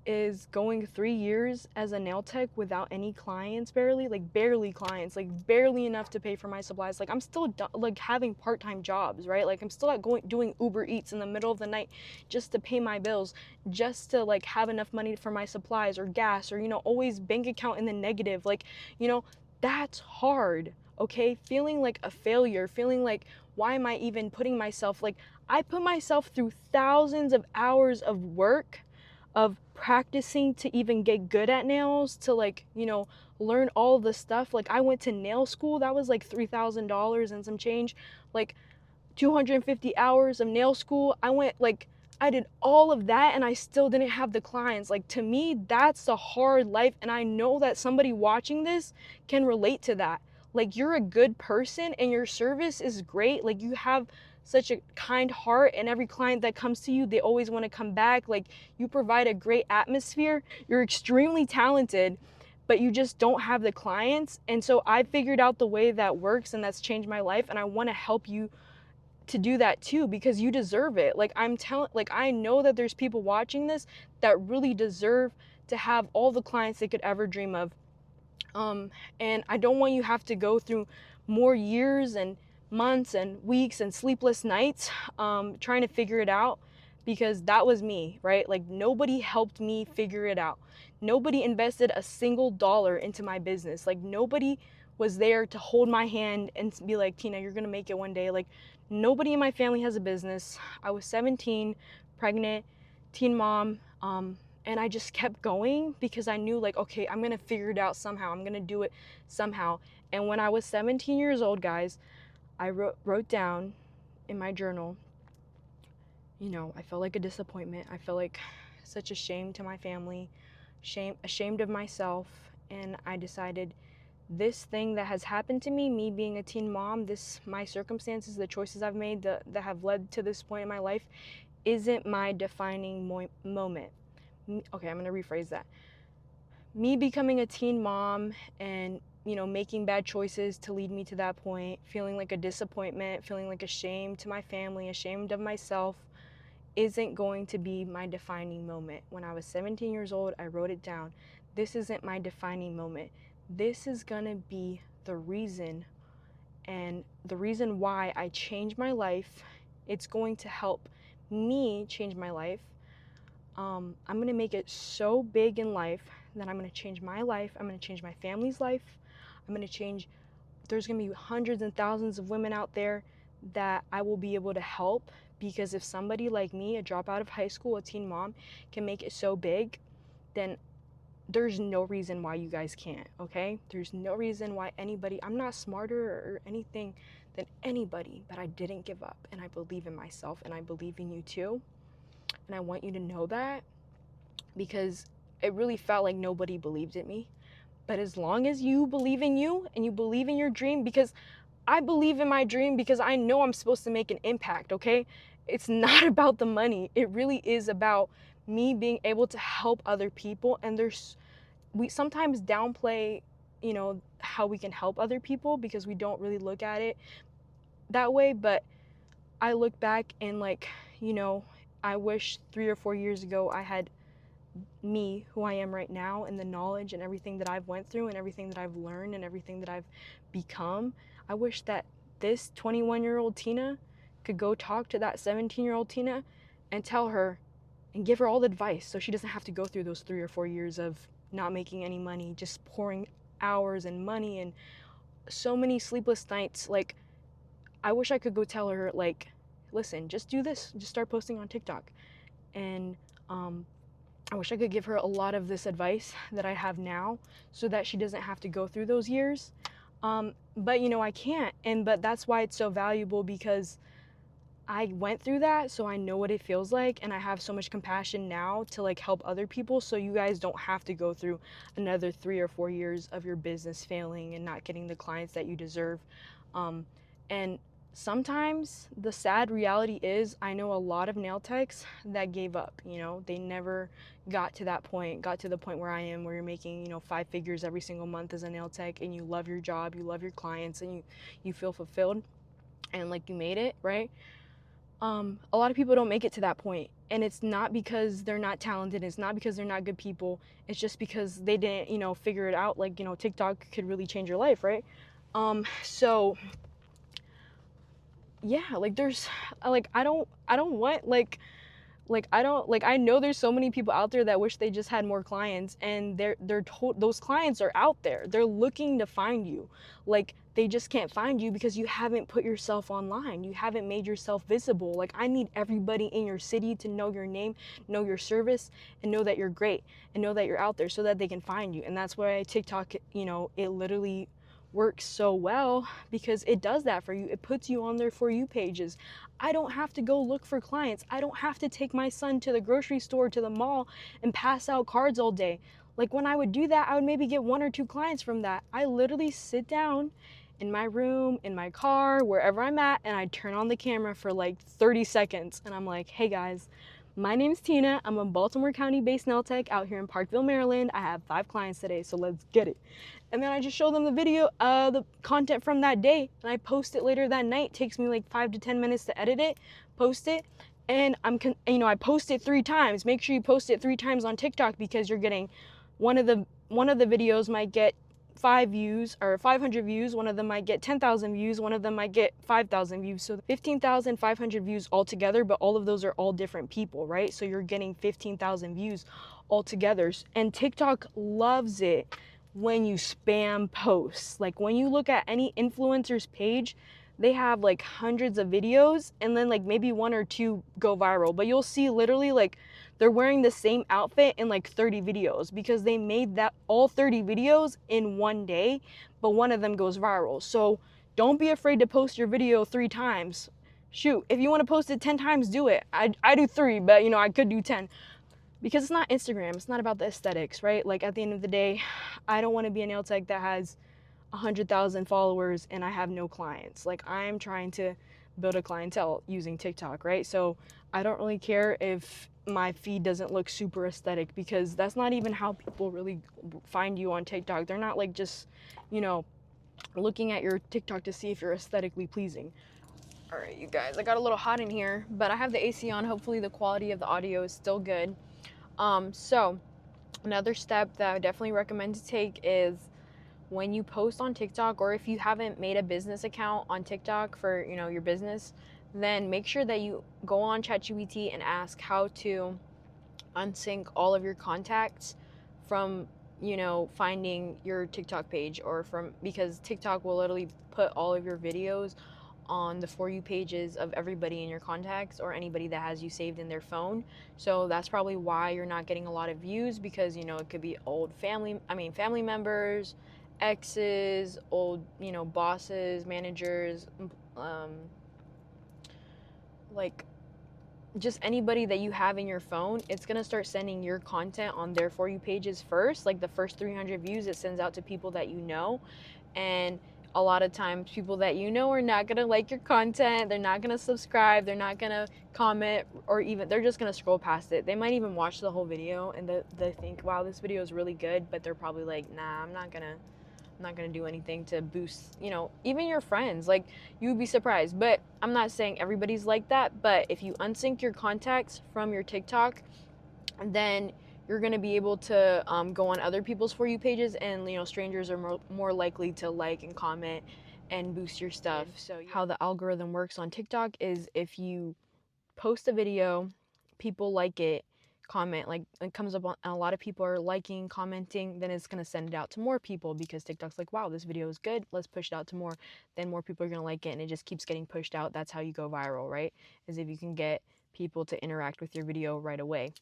S1: is going 3 years as a nail tech without any clients, barely clients, like barely enough to pay for my supplies. Like I'm still like having part-time jobs, right? Like I'm still at going doing Uber Eats in the middle of the night just to pay my bills, just to like have enough money for my supplies or gas, or always bank account in the negative. Like, you know, that's hard. Okay? Feeling like a failure, feeling like why am I even putting myself, like I put myself through thousands of hours of work, of practicing to even get good at nails, to like, learn all the stuff. Like I went to nail school, that was like $3,000 and some change, like 250 hours of nail school. I did all of that and I still didn't have the clients. Like to me, that's the hard life, and I know that somebody watching this can relate to that. Like you're a good person and your service is great. Like you have such a kind heart, and every client that comes to you, they always want to come back. Like you provide a great atmosphere. You're extremely talented, but you just don't have the clients. And so I figured out the way that works, and that's changed my life, and I want to help you to do that too, because you deserve it. Like I know that there's people watching this that really deserve to have all the clients they could ever dream of. And I don't want you to have to go through more years and months and weeks and sleepless nights trying to figure it out, because that was me, right? Like nobody helped me figure it out. Nobody invested a single dollar into my business. Like nobody was there to hold my hand and be like, Tina, you're gonna make it one day. Like nobody in my family has a business. I was 17, pregnant, teen mom, and I just kept going because I knew, like, okay, I'm gonna figure it out somehow. I'm gonna do it somehow. And when I was 17 years old, guys, I wrote down in my journal, I felt like a disappointment. I felt like such a shame to my family, ashamed of myself. And I decided, this thing that has happened to me being a teen mom, my circumstances, the choices I've made that have led to this point in my life, isn't my defining moment. Okay, I'm gonna rephrase that. Me becoming a teen mom and making bad choices to lead me to that point, feeling like a disappointment, feeling like ashamed to my family, ashamed of myself, isn't going to be my defining moment. When I was 17 years old, I wrote it down. This isn't my defining moment. This is gonna be the reason, and the reason why I change my life. It's going to help me change my life. I'm gonna make it so big in life that I'm gonna change my life. I'm gonna change my family's life. There's gonna be hundreds and thousands of women out there that I will be able to help, because if somebody like me, a dropout of high school, a teen mom, can make it so big, then there's no reason why you guys can't, okay? There's no reason why I'm not smarter or anything than anybody, but I didn't give up, and I believe in myself, and I believe in you too. And I want you to know that, because it really felt like nobody believed in me. But as long as you believe in you and you believe in your dream, because I believe in my dream, because I know I'm supposed to make an impact, okay? It's not about the money. It really is about me being able to help other people. And we sometimes downplay, how we can help other people, because we don't really look at it that way. But I look back and I wish 3 or 4 years ago I had me, who I am right now, and the knowledge and everything that I've went through and everything that I've learned and everything that I've become. I wish that this 21-year-old Tina could go talk to that 17-year-old Tina and tell her and give her all the advice, so she doesn't have to go through those 3 or 4 years of not making any money, just pouring hours and money and so many sleepless nights. Like, I wish I could go tell her, like, listen, just do this, just start posting on TikTok. And I wish I could give her a lot of this advice that I have now, so that she doesn't have to go through those years. But I can't. But that's why it's so valuable, because I went through that, so I know what it feels like, and I have so much compassion now to like help other people, so you guys don't have to go through another 3 or 4 years of your business failing and not getting the clients that you deserve. And sometimes the sad reality is I know a lot of nail techs that gave up, you know, they never got to that point, got to the point where I am, where you're making, you know, 5 figures every single month as a nail tech, and you love your job, you love your clients, and you feel fulfilled and like you made it, right? A lot of people don't make it to that point, and it's not because they're not talented, it's not because they're not good people, it's just because they didn't, you know, figure it out. Like, you know, TikTok could really change your life, right? So yeah, like there's like I don't want like I don't like I know there's so many people out there that wish they just had more clients, and those clients are out there, they're looking to find you. Like, they just can't find you because you haven't put yourself online, you haven't made yourself visible. Like, I need everybody in your city to know your name, know your service, and know that you're great, and know that you're out there so that they can find you. And that's why TikTok, you know, it literally works so well, because it does that for you. It puts you on their For You pages. I don't have to go look for clients. I don't have to take my son to the grocery store, to the mall, and pass out cards all day. Like, when I would do that, I would maybe get 1 or 2 clients from that. I literally sit down in my room, in my car, wherever I'm at, and I turn on the camera for like 30 seconds. And I'm like, hey guys, my name's Tina. I'm a Baltimore County based nail tech out here in Parkville, Maryland. I have 5 clients today, so let's get it. And then I just show them the video, the content from that day, and I post it later that night. It takes me like 5 to 10 minutes to edit it, post it, and I post it 3 times. Make sure you post it 3 times on TikTok, because you're getting one of the videos might get 5 views or 500 views, one of them might get 10,000 views, one of them might get 5,000 views. So 15,500 views altogether, but all of those are all different people, right? So you're getting 15,000 views altogether. And TikTok loves it when you spam posts. Like, when you look at any influencer's page, they have like hundreds of videos, and then like maybe 1 or 2 go viral, but you'll see literally like they're wearing the same outfit in like 30 videos, because they made that all 30 videos in one day, but one of them goes viral. So don't be afraid to post your video 3 times. Shoot, if you want to post it 10 times, do it. I do 3, but you know, I could do 10, because it's not Instagram. It's not about the aesthetics, right? Like, at the end of the day, I don't want to be a nail tech that has 100,000 followers and I have no clients. Like, I'm trying to build a clientele using TikTok, right? So I don't really care if my feed doesn't look super aesthetic, because that's not even how people really find you on TikTok. They're not like just, you know, looking at your TikTok to see if you're aesthetically pleasing. All right, you guys, I got a little hot in here, but I have the AC on. Hopefully the quality of the audio is still good. So another step that I definitely recommend to take is, when you post on TikTok, or if you haven't made a business account on TikTok for, you know, your business, then make sure that you go on ChatGPT and ask how to unsync all of your contacts from, you know, finding your TikTok page, or from, because TikTok will literally put all of your videos on the For You pages of everybody in your contacts, or anybody that has you saved in their phone. So that's probably why you're not getting a lot of views, because, you know, it could be old family members, exes, old, you know, bosses, managers, like just anybody that you have in your phone. It's gonna start sending your content on their For You pages first. Like, the first 300 views, it sends out to people that you know. And a lot of times, people that you know are not gonna like your content, they're not gonna subscribe, they're not gonna comment, or even, they're just gonna scroll past it. They might even watch the whole video and they think, wow, this video is really good, but they're probably like, nah, I'm not gonna do anything to boost, you know, even your friends. Like, you would be surprised. But I'm not saying everybody's like that, but if you unsync your contacts from your TikTok, then you're going to be able to go on other people's For You pages, and, you know, strangers are more likely to like and comment and boost your stuff. So how the algorithm works on TikTok is, if you post a video, people like it, comment, like it comes up on, and a lot of people are liking, commenting, then it's going to send it out to more people, because TikTok's like, wow, this video is good, let's push it out to more. Then more people are going to like it, and it just keeps getting pushed out. That's how you go viral, right? Is if you can get people to interact with your video right away.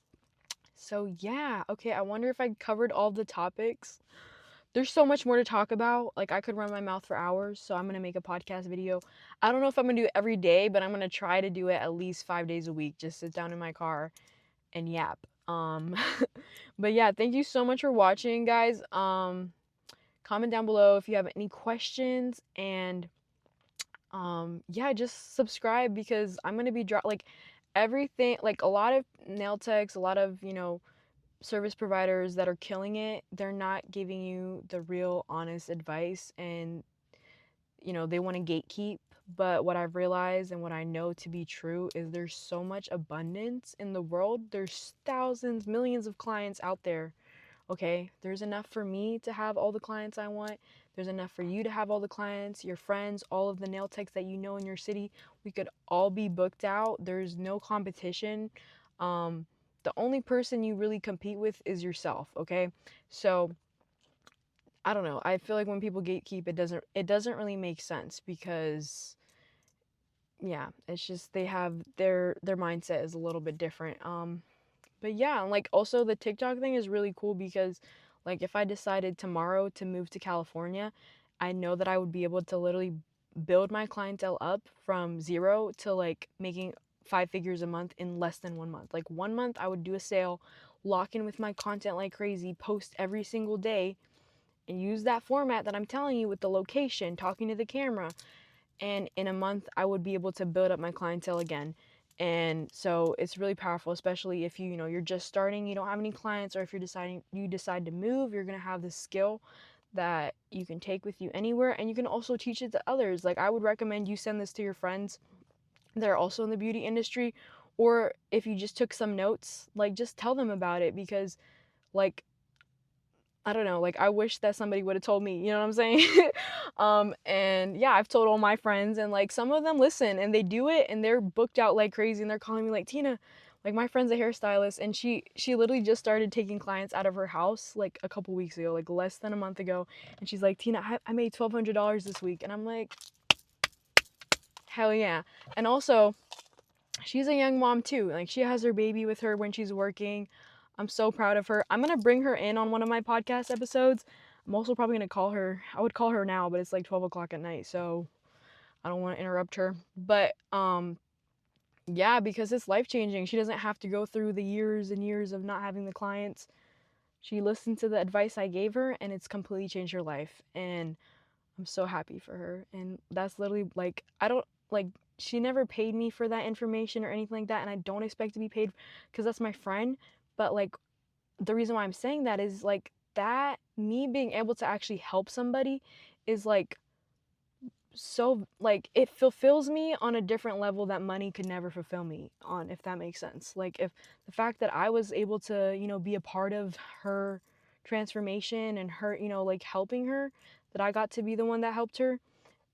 S1: So yeah, okay, I wonder if I covered all the topics. There's so much more to talk about. Like, I could run my mouth for hours, so I'm gonna make a podcast video. I don't know if I'm gonna do it every day, but I'm gonna try to do it at least 5 days a week. Just sit down in my car and yap. But yeah, thank you so much for watching, guys. Comment down below if you have any questions, and Yeah, just subscribe because I'm gonna be like everything, like a lot of nail techs, a lot of, service providers that are killing it, they're not giving you the real honest advice, and they want to gatekeep. But what I've realized and what I know to be true is there's so much abundance in the world. There's thousands, millions of clients out there. Okay, there's enough for me to have all the clients I want. There's enough for you to have all the clients, your friends, all of the nail techs that you know in your city. We could all be booked out. There's no competition. um the only person you really compete with is yourself. Okay, so I don't know, I feel like when people gatekeep, it doesn't really make sense, because yeah, it's just they have their mindset is a little bit different. But yeah, and like also the TikTok thing is really cool because like if I decided tomorrow to move to California, I know that I would be able to literally build my clientele up from zero to like making 5 figures a month in less than 1 month. Like 1 month I would do a sale, lock in with my content like crazy, post every single day, and use that format that I'm telling you with the location, talking to the camera, and in a month I would be able to build up my clientele again. And so it's really powerful, especially if you're just starting, you don't have any clients, or if you decide to move, you're going to have this skill that you can take with you anywhere, and you can also teach it to others. Like I would recommend you send this to your friends that are also in the beauty industry, or if you just took some notes, like just tell them about it, because like I don't know, like I wish that somebody would have told me, you know what I'm saying? And yeah, I've told all my friends, and like some of them listen and they do it, and they're booked out like crazy, and they're calling me like, Tina, like my friend's a hairstylist, and she literally just started taking clients out of her house like a couple weeks ago, like less than a month ago. And she's like, Tina, I made $1,200 this week. And I'm like, hell yeah. And also, she's a young mom too. Like she has her baby with her when she's working. I'm so proud of her. I'm gonna bring her in on one of my podcast episodes. I'm also probably gonna call her. I would call her now, but it's like 12 o'clock at night, so I don't want to interrupt her. But yeah, because it's life changing. She doesn't have to go through the years and years of not having the clients. She listened to the advice I gave her, and it's completely changed her life. And I'm so happy for her. And that's literally like, I don't like, she never paid me for that information or anything like that. And I don't expect to be paid because that's my friend. But like, the reason why I'm saying that is like, that me being able to actually help somebody is like, so like it fulfills me on a different level that money could never fulfill me on, if that makes sense. Like if the fact that I was able to be a part of her transformation and her like helping her, that I got to be the one that helped her,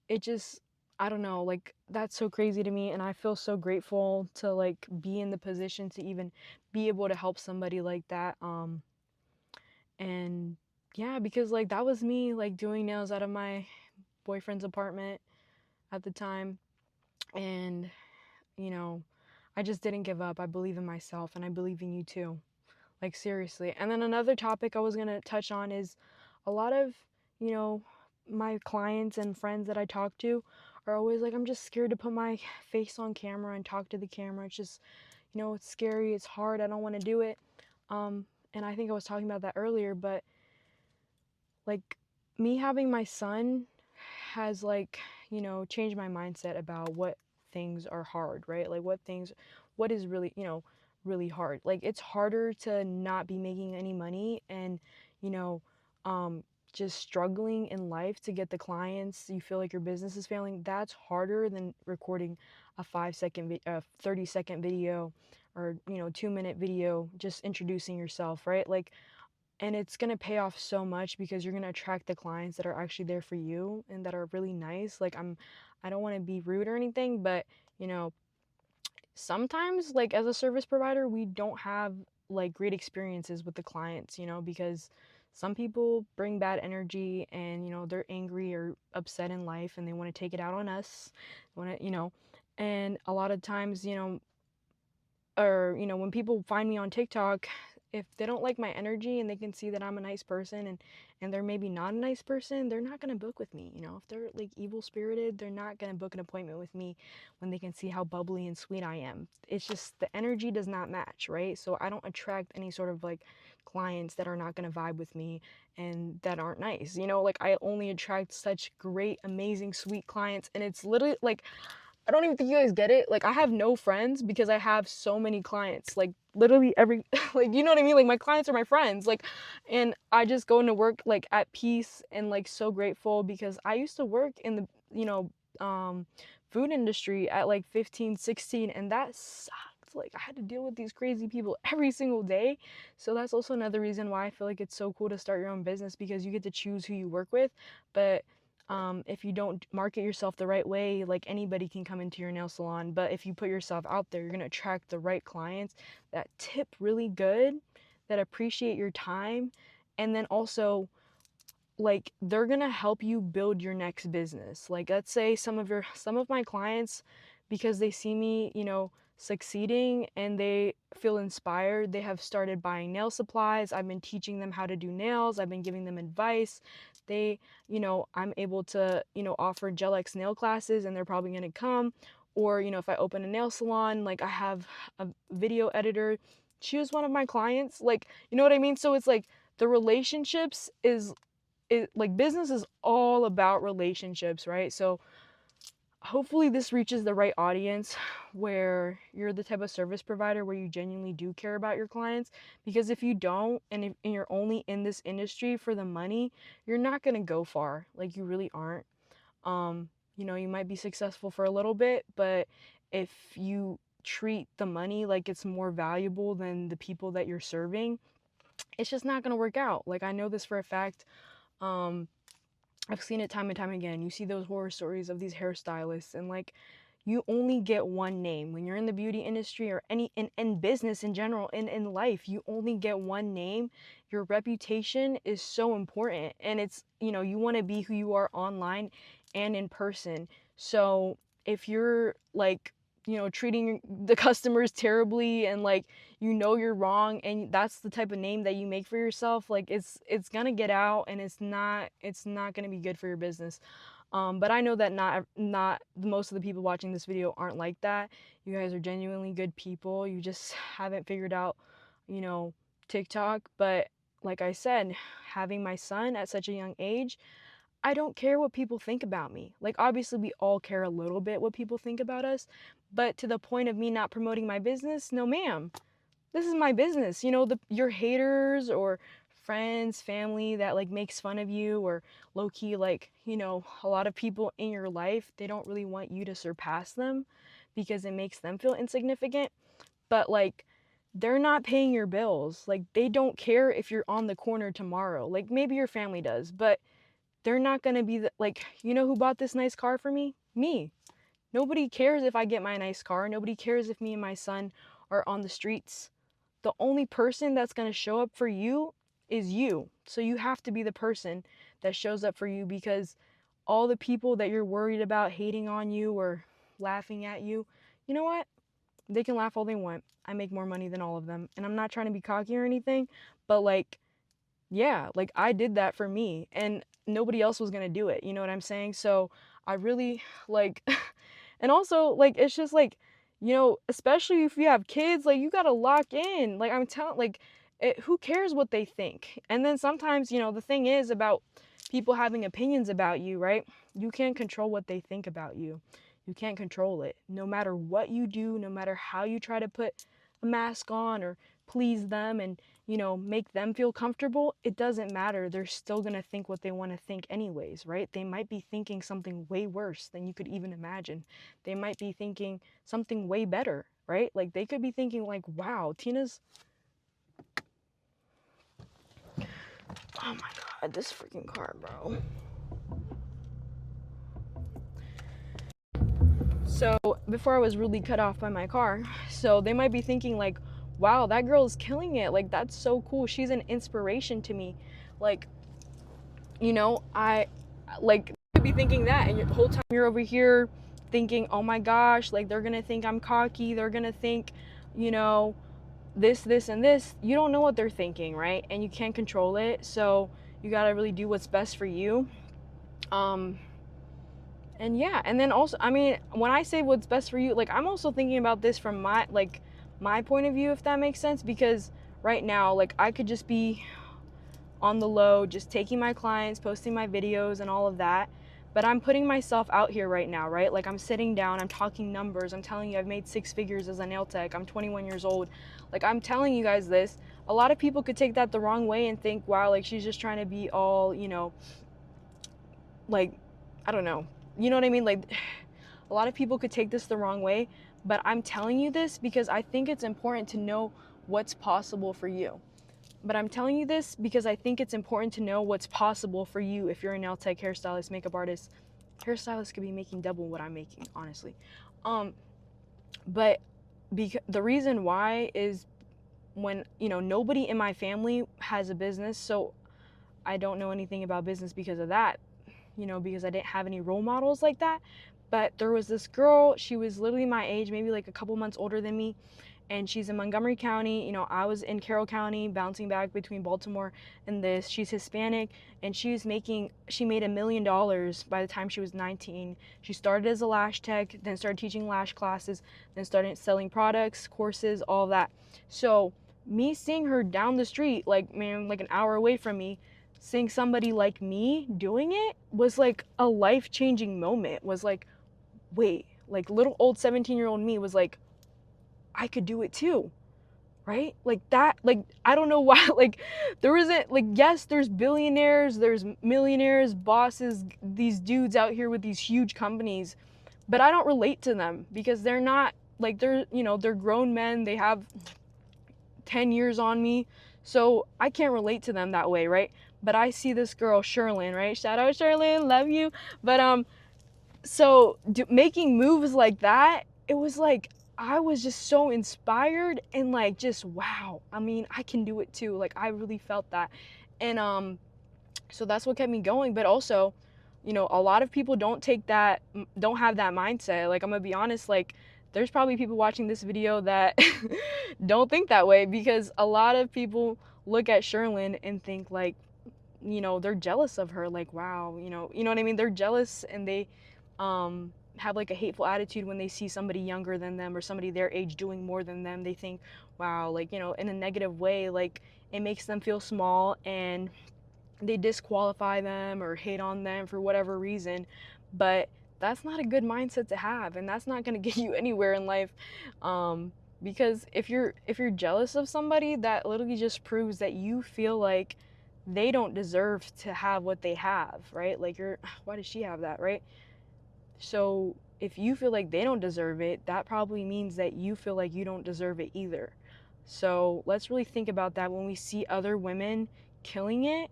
S1: it just, I don't know, like that's so crazy to me, and I feel so grateful to like be in the position to even be able to help somebody like that. And yeah, because like that was me like doing nails out of my boyfriend's apartment at the time. And you know I just didn't give up. I believe in myself, and I believe in you too, like seriously. And then another topic I was going to touch on is a lot of you know my clients and friends that I talk to are always like, I'm just scared to put my face on camera and talk to the camera. It's just, it's scary, it's hard, I don't want to do it. And I think I was talking about that earlier, but like me having my son has like changed my mindset about what things are hard, right? Like what is really really hard. Like it's harder to not be making any money, and you know um just struggling in life to get the clients. You feel like your business is failing. That's harder than recording a 5 second 30-second video, or 2-minute video just introducing yourself, right? Like, and it's going to pay off so much because you're going to attract the clients that are actually there for you and that are really nice. Like I don't want to be rude or anything, but you know sometimes like as a service provider we don't have like great experiences with the clients, because some people bring bad energy, and they're angry or upset in life, and they want to take it out on us. Want to and a lot of times, or when people find me on TikTok, if they don't like my energy and they can see that I'm a nice person, and they're maybe not a nice person, they're not going to book with me. If they're like evil spirited, they're not going to book an appointment with me when they can see how bubbly and sweet I am. It's just the energy does not match, right? So I don't attract any sort of like clients that are not going to vibe with me and that aren't nice. Like I only attract such great, amazing, sweet clients, and it's literally like I don't even think you guys get it. Like, I have no friends because I have so many clients. Like, literally every, like, you know what I mean? Like, my clients are my friends. Like, and I just go into work, like, at peace and, like, so grateful because I used to work in the, food industry at, like, 15, 16, and that sucked. Like, I had to deal with these crazy people every single day. So that's also another reason why I feel like it's so cool to start your own business because you get to choose who you work with. But if you don't market yourself the right way, like anybody can come into your nail salon. But if you put yourself out there, you're going to attract the right clients that tip really good, that appreciate your time, and then also like they're going to help you build your next business. Like let's say some of my clients, because they see me, succeeding and they feel inspired, they have started buying nail supplies. I've been teaching them how to do nails. I've been giving them advice. They, I'm able to, offer Gel X nail classes and they're probably going to come. Or, if I open a nail salon, like I have a video editor. She was one of my clients. Like, you know what I mean? So it's like the relationships like business is all about relationships, right? So hopefully this reaches the right audience where you're the type of service provider where you genuinely do care about your clients, because if you don't and you're only in this industry for the money, you're not going to go far. Like you really aren't. You might be successful for a little bit, but if you treat the money like it's more valuable than the people that you're serving, it's just not going to work out. Like I know this for a fact. I've seen it time and time again. You see those horror stories of these hairstylists, and like you only get one name when you're in the beauty industry or any in business in general, in life. You only get one name. Your reputation is so important, and it's, you want to be who you are online and in person. So if you're like, treating the customers terribly and like you're wrong, and that's the type of name that you make for yourself, like it's gonna get out, and it's not gonna be good for your business. But I know that not most of the people watching this video aren't like that. You guys are genuinely good people. You just haven't figured out, you know, TikTok. But like I said, having my son at such a young age, I don't care what people think about me. Like, obviously, we all care a little bit what people think about us, but to the point of me not promoting my business, no, ma'am. This is my business. Your haters or friends, family that like makes fun of you, or low key, like, a lot of people in your life, they don't really want you to surpass them because it makes them feel insignificant. But like, they're not paying your bills. Like, they don't care if you're on the corner tomorrow. Like, maybe your family does, but they're not going to be like, who bought this nice car for me? Me. Nobody cares if I get my nice car. Nobody cares if me and my son are on the streets. The only person that's going to show up for you is you. So you have to be the person that shows up for you, because all the people that you're worried about hating on you or laughing at you, you know what? They can laugh all they want. I make more money than all of them. And I'm not trying to be cocky or anything, but like, yeah, like I did that for me and nobody else was going to do it. You know what I'm saying? So I really like, and also like, it's just like, especially if you have kids, like you got to lock in. Like I'm telling, like, who cares what they think? And then sometimes, the thing is about people having opinions about you, right? You can't control what they think about you. You can't control it. No matter what you do, no matter how you try to put a mask on or please them and, make them feel comfortable, it doesn't matter. They're still going to think what they want to think anyways, right? They might be thinking something way worse than you could even imagine. They might be thinking something way better, right? Like they could be thinking like, wow, Tina's, oh my God, this freaking car, bro. So before I was really cut off by my car, so they might be thinking like, wow, that girl is killing it. Like, that's so cool. She's an inspiration to me. Like, I like could be thinking that, and the whole time you're over here thinking, oh my gosh, like they're gonna think I'm cocky. They're gonna think, you know, this, and this, you don't know what they're thinking, right? And you can't control it. So you got to really do what's best for you. And yeah, and then also, I mean, when I say what's best for you, like, I'm also thinking about this from my point of view, if that makes sense, because right now, like, I could just be on the low, just taking my clients, posting my videos and all of that. But I'm putting myself out here right now, right? Like, I'm sitting down, I'm talking numbers, I'm telling you I've made 6 figures as a nail tech, I'm 21 years old. Like, I'm telling you guys this. A lot of people could take that the wrong way and think, wow, like, she's just trying to be all, like, I don't know. You know what I mean? Like, a lot of people could take this the wrong way, but I'm telling you this because I think it's important to know what's possible for you. But I'm telling you this because I think it's important to know what's possible for you if you're a nail tech, hairstylist, makeup artist. Hairstylists could be making double what I'm making, honestly. But the reason why is when, nobody in my family has a business, so I don't know anything about business because of that, because I didn't have any role models like that. But there was this girl, she was literally my age, maybe like a couple months older than me, and she's in Montgomery County. I was in Carroll County, bouncing back between Baltimore and this. She's Hispanic, and she made $1 million by the time she was 19. She started as a lash tech, then started teaching lash classes, then started selling products, courses, all that. So me seeing her down the street, like an hour away from me, seeing somebody like me doing it was like a life-changing moment. Was like, wait, like little old 17-year-old me was like, I could do it too, right? Like that, like, I don't know why, like, there isn't, like, yes, there's billionaires, there's millionaires, bosses, these dudes out here with these huge companies, but I don't relate to them because they're not, like, they're grown men, they have 10 years on me, so I can't relate to them that way, right? But I see this girl, Sherlyn, right? Shout out Sherlyn, love you. But so making moves like that, it was like, I was just so inspired and like, just wow, I mean, I can do it too. Like, I really felt that. And so that's what kept me going. But also, a lot of people don't have that mindset. Like, I'm gonna be honest, like, there's probably people watching this video that don't think that way, because a lot of people look at Sherlyn and think like, they're jealous of her. Like, wow, you know what I mean? They're jealous, and they have like a hateful attitude when they see somebody younger than them or somebody their age doing more than them. They think, wow, like, in a negative way, like, it makes them feel small, and they disqualify them or hate on them for whatever reason. But that's not a good mindset to have, and that's not going to get you anywhere in life. Because if you're jealous of somebody, that literally just proves that you feel like they don't deserve to have what they have, right? Like, why does she have that, right? So if you feel like they don't deserve it, that probably means that you feel like you don't deserve it either. So let's really think about that when we see other women killing it.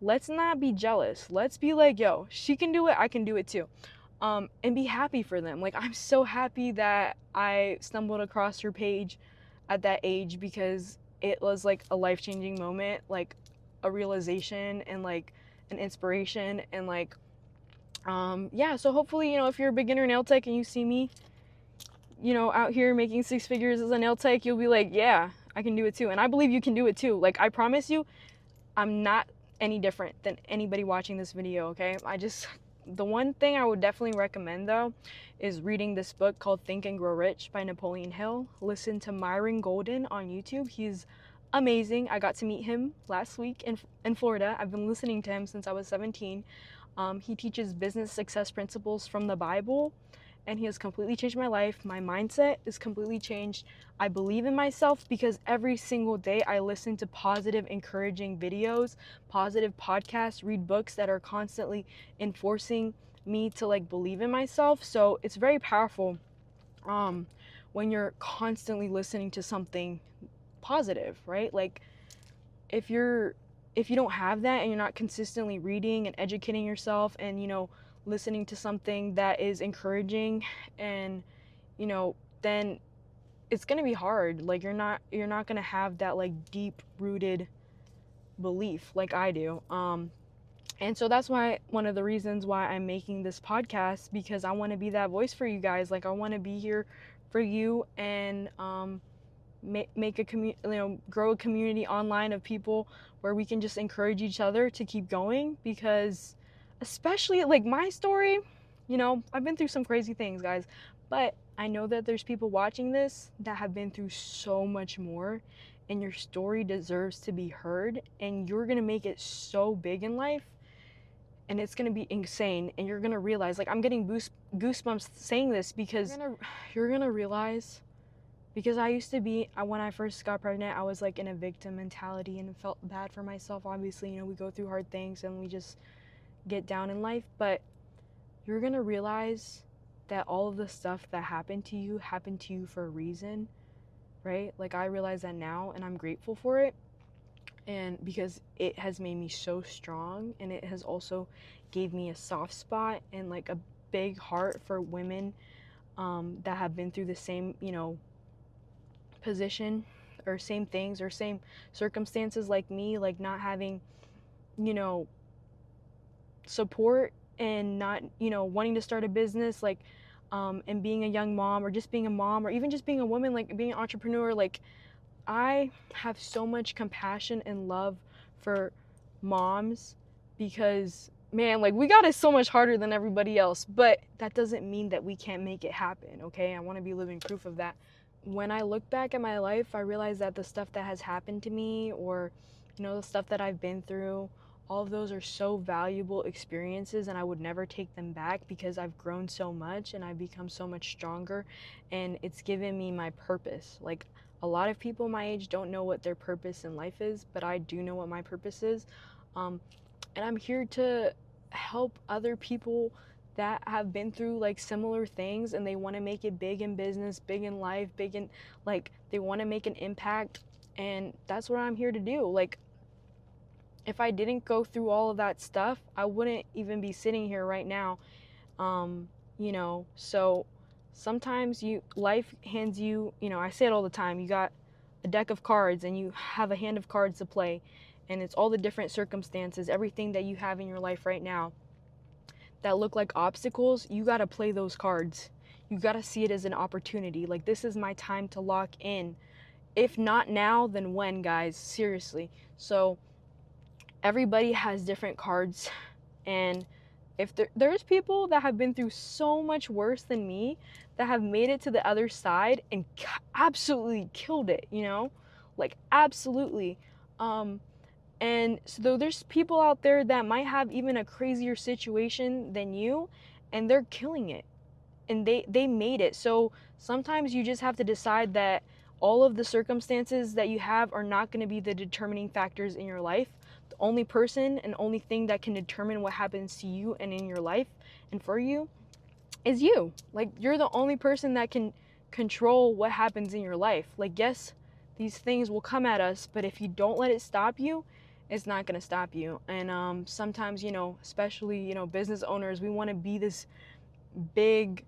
S1: Let's not be jealous. Let's be like, yo, she can do it, I can do it too. And be happy for them. Like, I'm so happy that I stumbled across her page at that age, because it was like a life-changing moment, like a realization and like an inspiration. And like, yeah, so hopefully, if you're a beginner nail tech and you see me, out here making 6 figures as a nail tech, you'll be like, yeah, I can do it too. And I believe you can do it too. Like, I promise you, I'm not any different than anybody watching this video, okay? The one thing I would definitely recommend, though, is reading this book called Think and Grow Rich by Napoleon Hill. Listen to Myron Golden on YouTube. He's amazing. I got to meet him last week in Florida. I've been listening to him since I was 17. He teaches business success principles from the Bible, and he has completely changed my life. My mindset is completely changed. I believe in myself because every single day I listen to positive, encouraging videos, positive podcasts, read books that are constantly enforcing me to like believe in myself. So it's very powerful when you're constantly listening to something positive, right? Like, if you don't have that and you're not consistently reading and educating yourself and, listening to something that is encouraging, and, then it's going to be hard. Like, you're not going to have that like deep rooted belief like I do. And so that's one of the reasons why I'm making this podcast, because I want to be that voice for you guys. Like, I want to be here for you, and make a grow a community online of people where we can just encourage each other to keep going, because especially like my story, I've been through some crazy things, guys, but I know that there's people watching this that have been through so much more, and your story deserves to be heard, and you're going to make it so big in life, and it's going to be insane, and you're going to realize, like, I'm getting goosebumps saying this, because you're going to realize, because I used to be, when I first got pregnant, I was like in a victim mentality and felt bad for myself. Obviously, we go through hard things and we just get down in life, but you're going to realize that all of the stuff that happened to you for a reason, right? Like, I realize that now, and I'm grateful for it, and because it has made me so strong, and it has also gave me a soft spot and like a big heart for women that have been through the same, position or same things or same circumstances like me, like not having, support, and not, wanting to start a business, like, and being a young mom, or just being a mom, or even just being a woman, like being an entrepreneur. Like, I have so much compassion and love for moms, because man, like, we got it so much harder than everybody else, but that doesn't mean that we can't make it happen, okay? I want to be living proof of that. When I look back at my life, I realize that the stuff that has happened to me, or, the stuff that I've been through, all of those are so valuable experiences, and I would never take them back, because I've grown so much and I've become so much stronger, and it's given me my purpose. Like, a lot of people my age don't know what their purpose in life is, but I do know what my purpose is. And I'm here to help other people that have been through like similar things, and they want to make it big in business, big in life, big in, like, they want to make an impact, and that's what I'm here to do. Like, if I didn't go through all of that stuff, I wouldn't even be sitting here right now. So sometimes life hands you, I say it all the time, you got a deck of cards and you have a hand of cards to play, and it's all the different circumstances, everything that you have in your life right now that look like obstacles. You got to play those cards. You got to see it as an opportunity. Like, this is my time to lock in. If not now, then when, guys? Seriously. So everybody has different cards, and if there's people that have been through so much worse than me, that have made it to the other side and absolutely killed it, like, absolutely. And so there's people out there that might have even a crazier situation than you, and they're killing it, and they made it. So sometimes you just have to decide that all of the circumstances that you have are not going to be the determining factors in your life. The only person and only thing that can determine what happens to you and in your life and for you is you. Like, you're the only person that can control what happens in your life. Like, yes, these things will come at us, but if you don't let it stop you, it's not going to stop you. And sometimes, especially, business owners, we want to be this big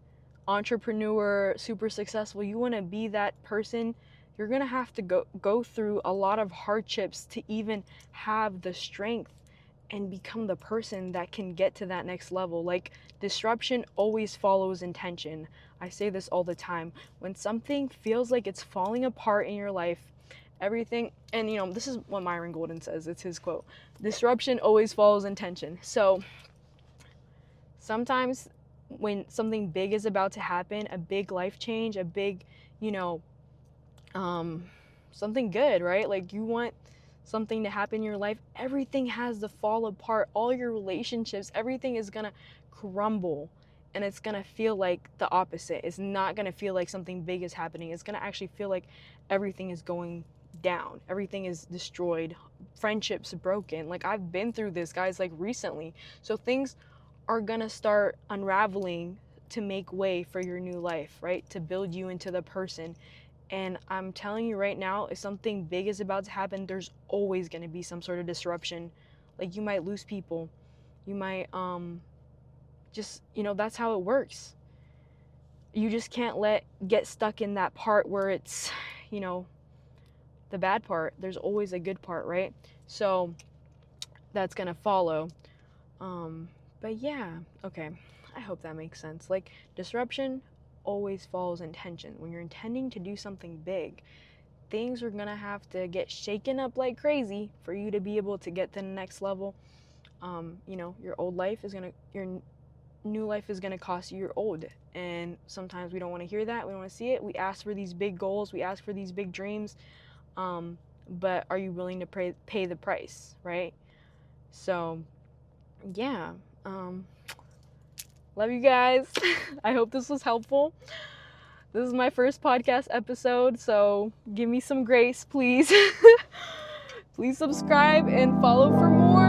S1: entrepreneur, super successful. You want to be that person. You're going to have to go through a lot of hardships to even have the strength and become the person that can get to that next level. Like, disruption always follows intention. I say this all the time. When something feels like it's falling apart in your life, everything, and this is what Myron Golden says, it's his quote: disruption always follows intention. So sometimes when something big is about to happen, a big life change, a big, something good, right? Like, you want something to happen in your life, everything has to fall apart. All your relationships, everything is gonna crumble, and it's gonna feel like the opposite. It's not gonna feel like something big is happening. It's gonna actually feel like everything is going down, everything is destroyed, friendships broken. Like, I've been through this, guys, like, recently. So things are gonna start unraveling to make way for your new life, right? To build you into the person. And I'm telling you right now, if something big is about to happen, there's always gonna be some sort of disruption. Like, you might lose people. You might just, that's how it works. You just can't get stuck in that part where it's, the bad part. There's always a good part, right? So that's gonna follow. But yeah, okay. I hope that makes sense. Like, disruption always follows intention. When you're intending to do something big, things are gonna have to get shaken up like crazy for you to be able to get to the next level. Your new life is gonna cost you your old, and sometimes we don't want to hear that. We don't want to see it. We ask for these big goals, we ask for these big dreams, but are you willing to pay the price, right? So yeah, love you guys. I hope this was helpful. This is my first podcast episode, so give me some grace, please. Please subscribe and follow for more.